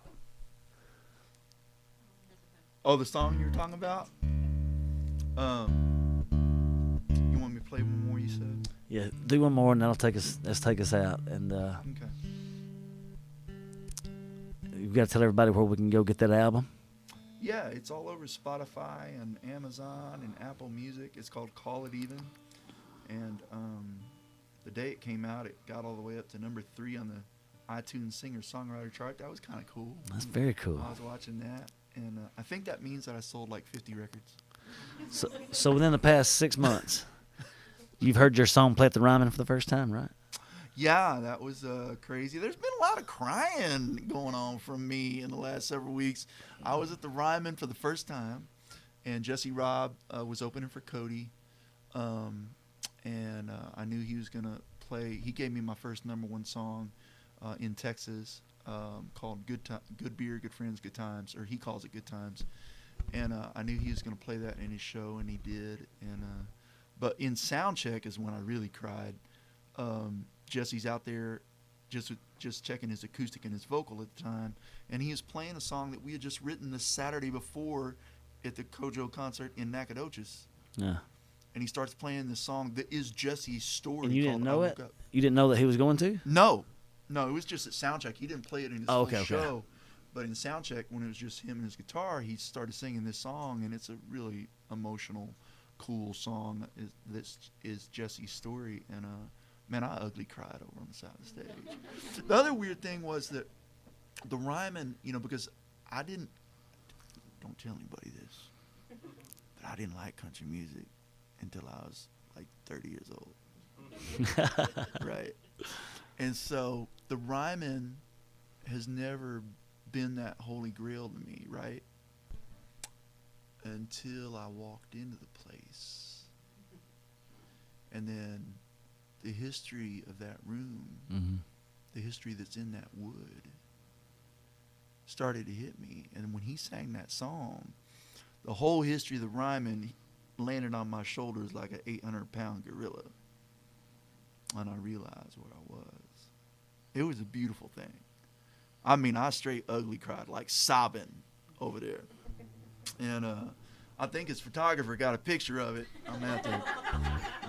Oh, the song you were talking about? You want me to play one more, you said? Yeah, do one more, and that'll take us out. And Okay. you've got to tell everybody where we can go get that album. Yeah, it's all over Spotify and Amazon and Apple Music. It's called Call It Even. And the day it came out, it got all the way up to number 3 on the iTunes singer-songwriter chart. That was kind of cool. That's very cool. I was watching that, and I think that means that I sold like 50 records. So within the past 6 months, you've heard your song play at the Ryman for the first time, right? Yeah, that was crazy. There's been a lot of crying going on from me in the last several weeks. I was at the Ryman for the first time, and Jesse Robb was opening for Cody, and I knew he was going to play. He gave me my first #1 song in Texas called Good Beer, Good Friends, Good Times, or he calls it Good Times. And I knew he was going to play that in his show, and he did. And but in sound check is when I really cried. Jesse's out there just checking his acoustic and his vocal at the time, and he is playing a song that we had just written the Saturday before at the Kojo concert in Nacogdoches. Yeah. and he starts playing this song that is Jesse's story. And you called didn't know I it? Woke Up. You didn't know that he was going to? No, it was just at soundcheck. He didn't play it in his Oh, full okay. show, but in soundcheck when it was just him and his guitar, he started singing this song, and it's a really emotional, cool song. This is Jesse's story, and man, I ugly cried over on the side of the stage. The other weird thing was that the rhyming, because I didn't. Don't tell anybody this, but I didn't like country music until I was like 30 years old. Right. And so the rhyming has never been that holy grail to me, right? Until I walked into the place. And then the history of that room, the history that's in that wood, started to hit me. And when he sang that song, the whole history of the rhyming landed on my shoulders like an 800-pound gorilla. And I realized what I was. It was a beautiful thing. I mean, I straight ugly cried, like sobbing over there. And I think his photographer got a picture of it. I'm gonna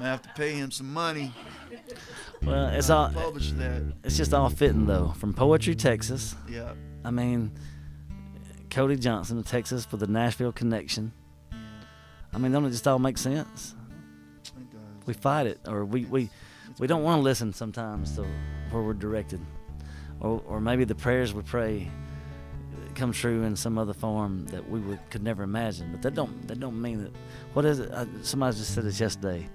have to pay him some money. Well, it's all Publish that. It's just all fitting though. From Poetry, Texas. Yeah. I mean, Cody Johnson of Texas for the Nashville connection. I mean, don't it just all make sense? It does. We fight it, or we don't want to listen sometimes to where we're directed, or maybe the prayers we pray come true in some other form that we could never imagine. But that don't mean that. What is it? Somebody just said this yesterday.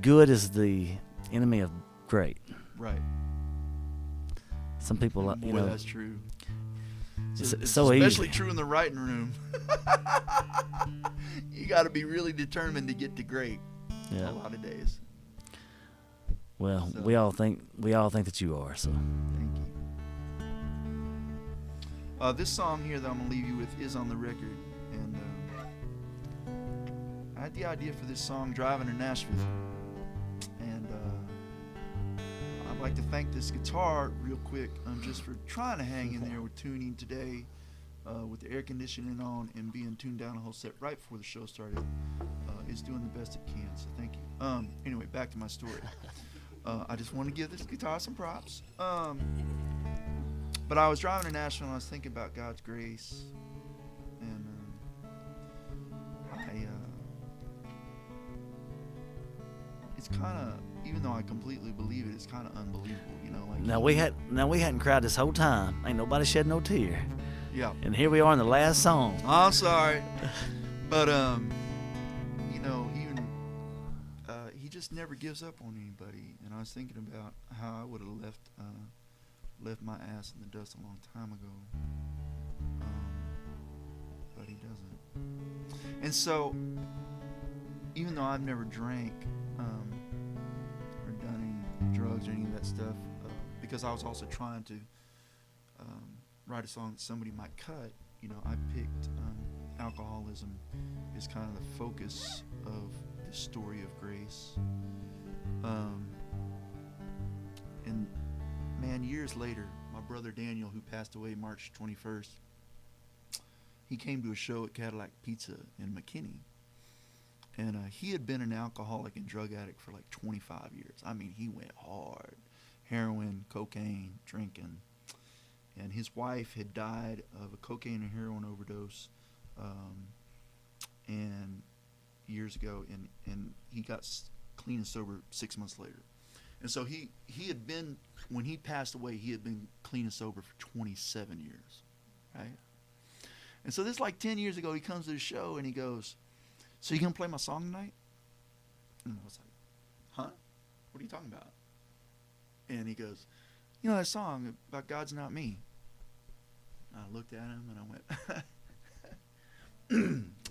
Good is the enemy of great. Right. Some people, Boy, that's true. it's so especially easy. true in the writing room. You got to be really determined to get to great. Yeah. A lot of days. Well, So- we all think that you are. So Thank you. This song here that I'm gonna leave you with is on the record, and I had the idea for this song driving to Nashville, and I'd like to thank this guitar real quick, just for trying to hang in there with tuning today, with the air conditioning on and being tuned down a whole set right before the show started. It's doing the best it can, so thank you. Anyway, back to my story. I just want to give this guitar some props. But I was driving to Nashville and I was thinking about God's grace, and it's kind of, even though I completely believe it, it's kind of unbelievable, Like now we hadn't cried this whole time. Ain't nobody shed no tear, yeah. and here we are in the last song. I'm sorry, but even he just never gives up on anybody, and I was thinking about how I would have left my ass in the dust a long time ago, but he doesn't. And so, even though I've never drank or done any drugs or any of that stuff, because I was also trying to write a song that somebody might cut, I picked alcoholism as kind of the focus of the story of grace. And man, years later, my brother Daniel, who passed away March 21st, he came to a show at Cadillac Pizza in McKinney. And he had been an alcoholic and drug addict for like 25 years. I mean, he went hard. Heroin, cocaine, drinking. And his wife had died of a cocaine and heroin overdose and years ago. And he got clean and sober 6 months later. And so he had been, when he passed away, he had been clean and sober for 27 years, right? And so this like 10 years ago, he comes to the show and he goes, "So you gonna play my song tonight?" And I was like, "Huh? What are you talking about?" And he goes, "You know that song about God's Not Me?" And I looked at him and I went,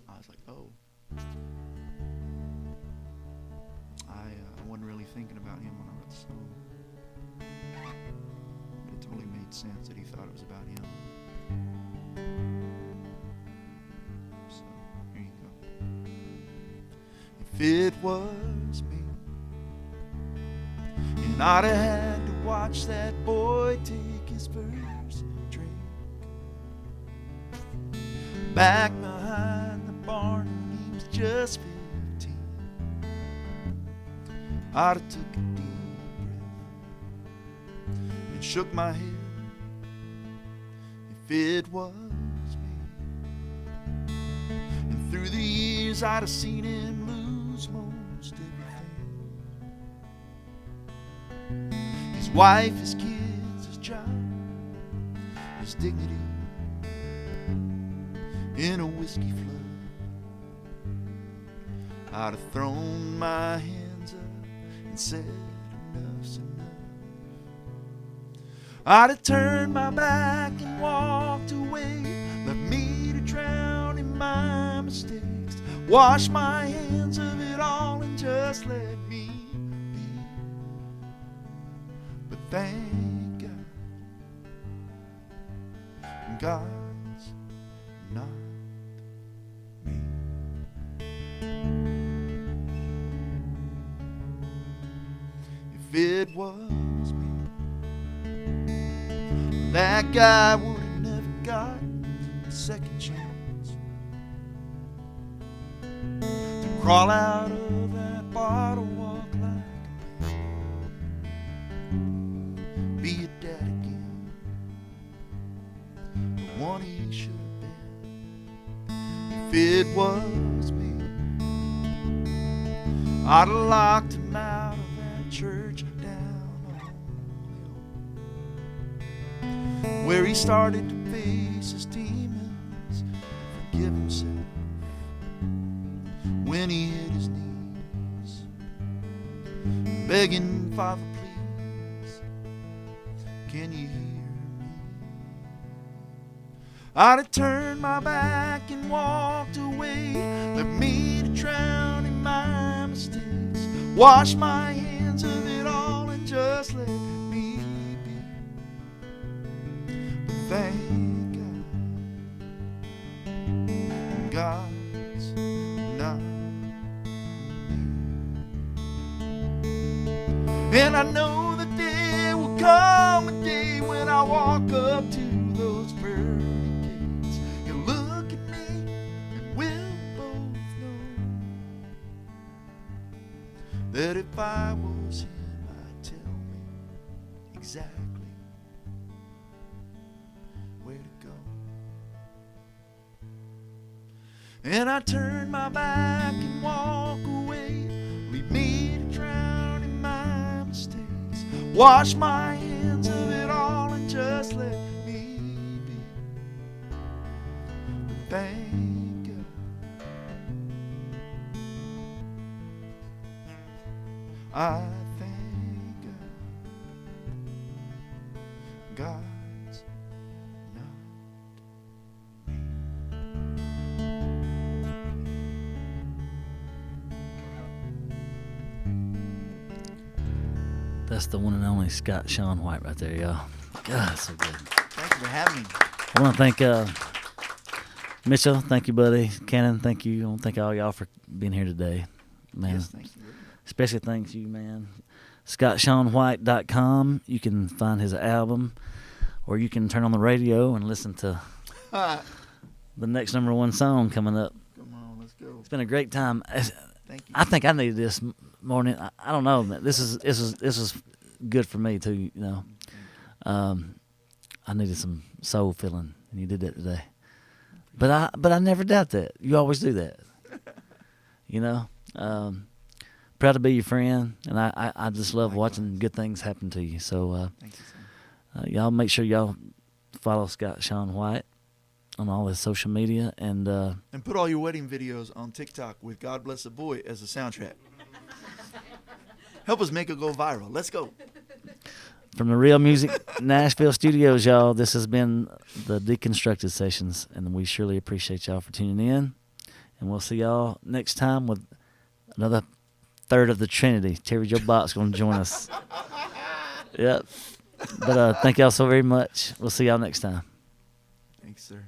I was like, "Oh." I wasn't really thinking about him when I wrote the song. But it totally made sense that he thought it was about him. So, here you go. If it was me, and I'd have had to watch that boy take his first drink back behind the barn when he was just 15, I'd have took a deep breath and shook my head if it was me. And through the years I'd have seen him lose most everything. His wife, his kids, his job, his dignity in a whiskey flood. I'd have thrown my hands up and said enough's enough. I'd have turned my back and walked away, left me to drown in my mistakes, wash my hands of it all and just let me be. But thank God, God's not me. If it was me, that guy would have never got a second chance to crawl out of that bottle, walk like a man, be a dad again, the one he should have been. If it was me, I'd have locked him out of that church down the hill, where he started to face his demons and forgive himself when he hit his knees, begging, Father, please, can you hear me? I'd have turned my back and walked away, left me to drown in my mistakes, wash my hands of it all and just let me be. But thank God, God's not me. And I know that there will come a day when I walk up to those pearly gates. You'll look at me and we'll both know that if I was him, I'd tell me exactly where to go. And I turn my back and walk away, leave me to drown in my mistakes, wash my hands of it all and just let me be. But thank God, I thank God, God's not me. That's the one and only Scott Sean White right there, y'all. God, so good. Thank you for having me. I want to thank Mitchell. Thank you, buddy. Cannon, thank you. I want to thank all y'all for being here today. Man, Yes, thank you. especially thanks you, man. ScottSeanWhite.com. You can find his album, or you can turn on the radio and listen to the next #1 song coming up. Come on, let's go. It's been a great time. Thank you. I think I needed this morning. I don't know, man. This is good for me too. You know, I needed some soul filling, and you did that today. But I never doubt that. You always do that. You know, proud to be your friend, and I just love watching good things happen to you. So Thank you, son. y'all make sure y'all follow Scott Sean White on all his social media, and And put all your wedding videos on TikTok with God Bless the Boy as the soundtrack. Help us make it go viral. Let's go. from the Real Music Nashville studios, y'all, this has been the Deconstructed Sessions, and we surely appreciate y'all for tuning in. And we'll see y'all next time with another third of the Trinity. Terry Joe Box going to join us. Yep. But thank y'all so very much. We'll see y'all next time. Thanks, sir.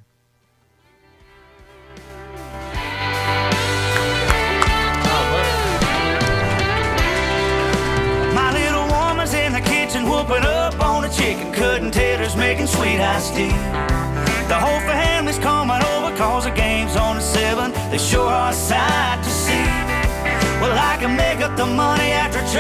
My little woman's in the kitchen whooping up on the chicken, cutting taters, making sweet iced tea. The whole family's coming over cause the game's on at 7. They sure are a sight to see. Well, I can make up the money after church.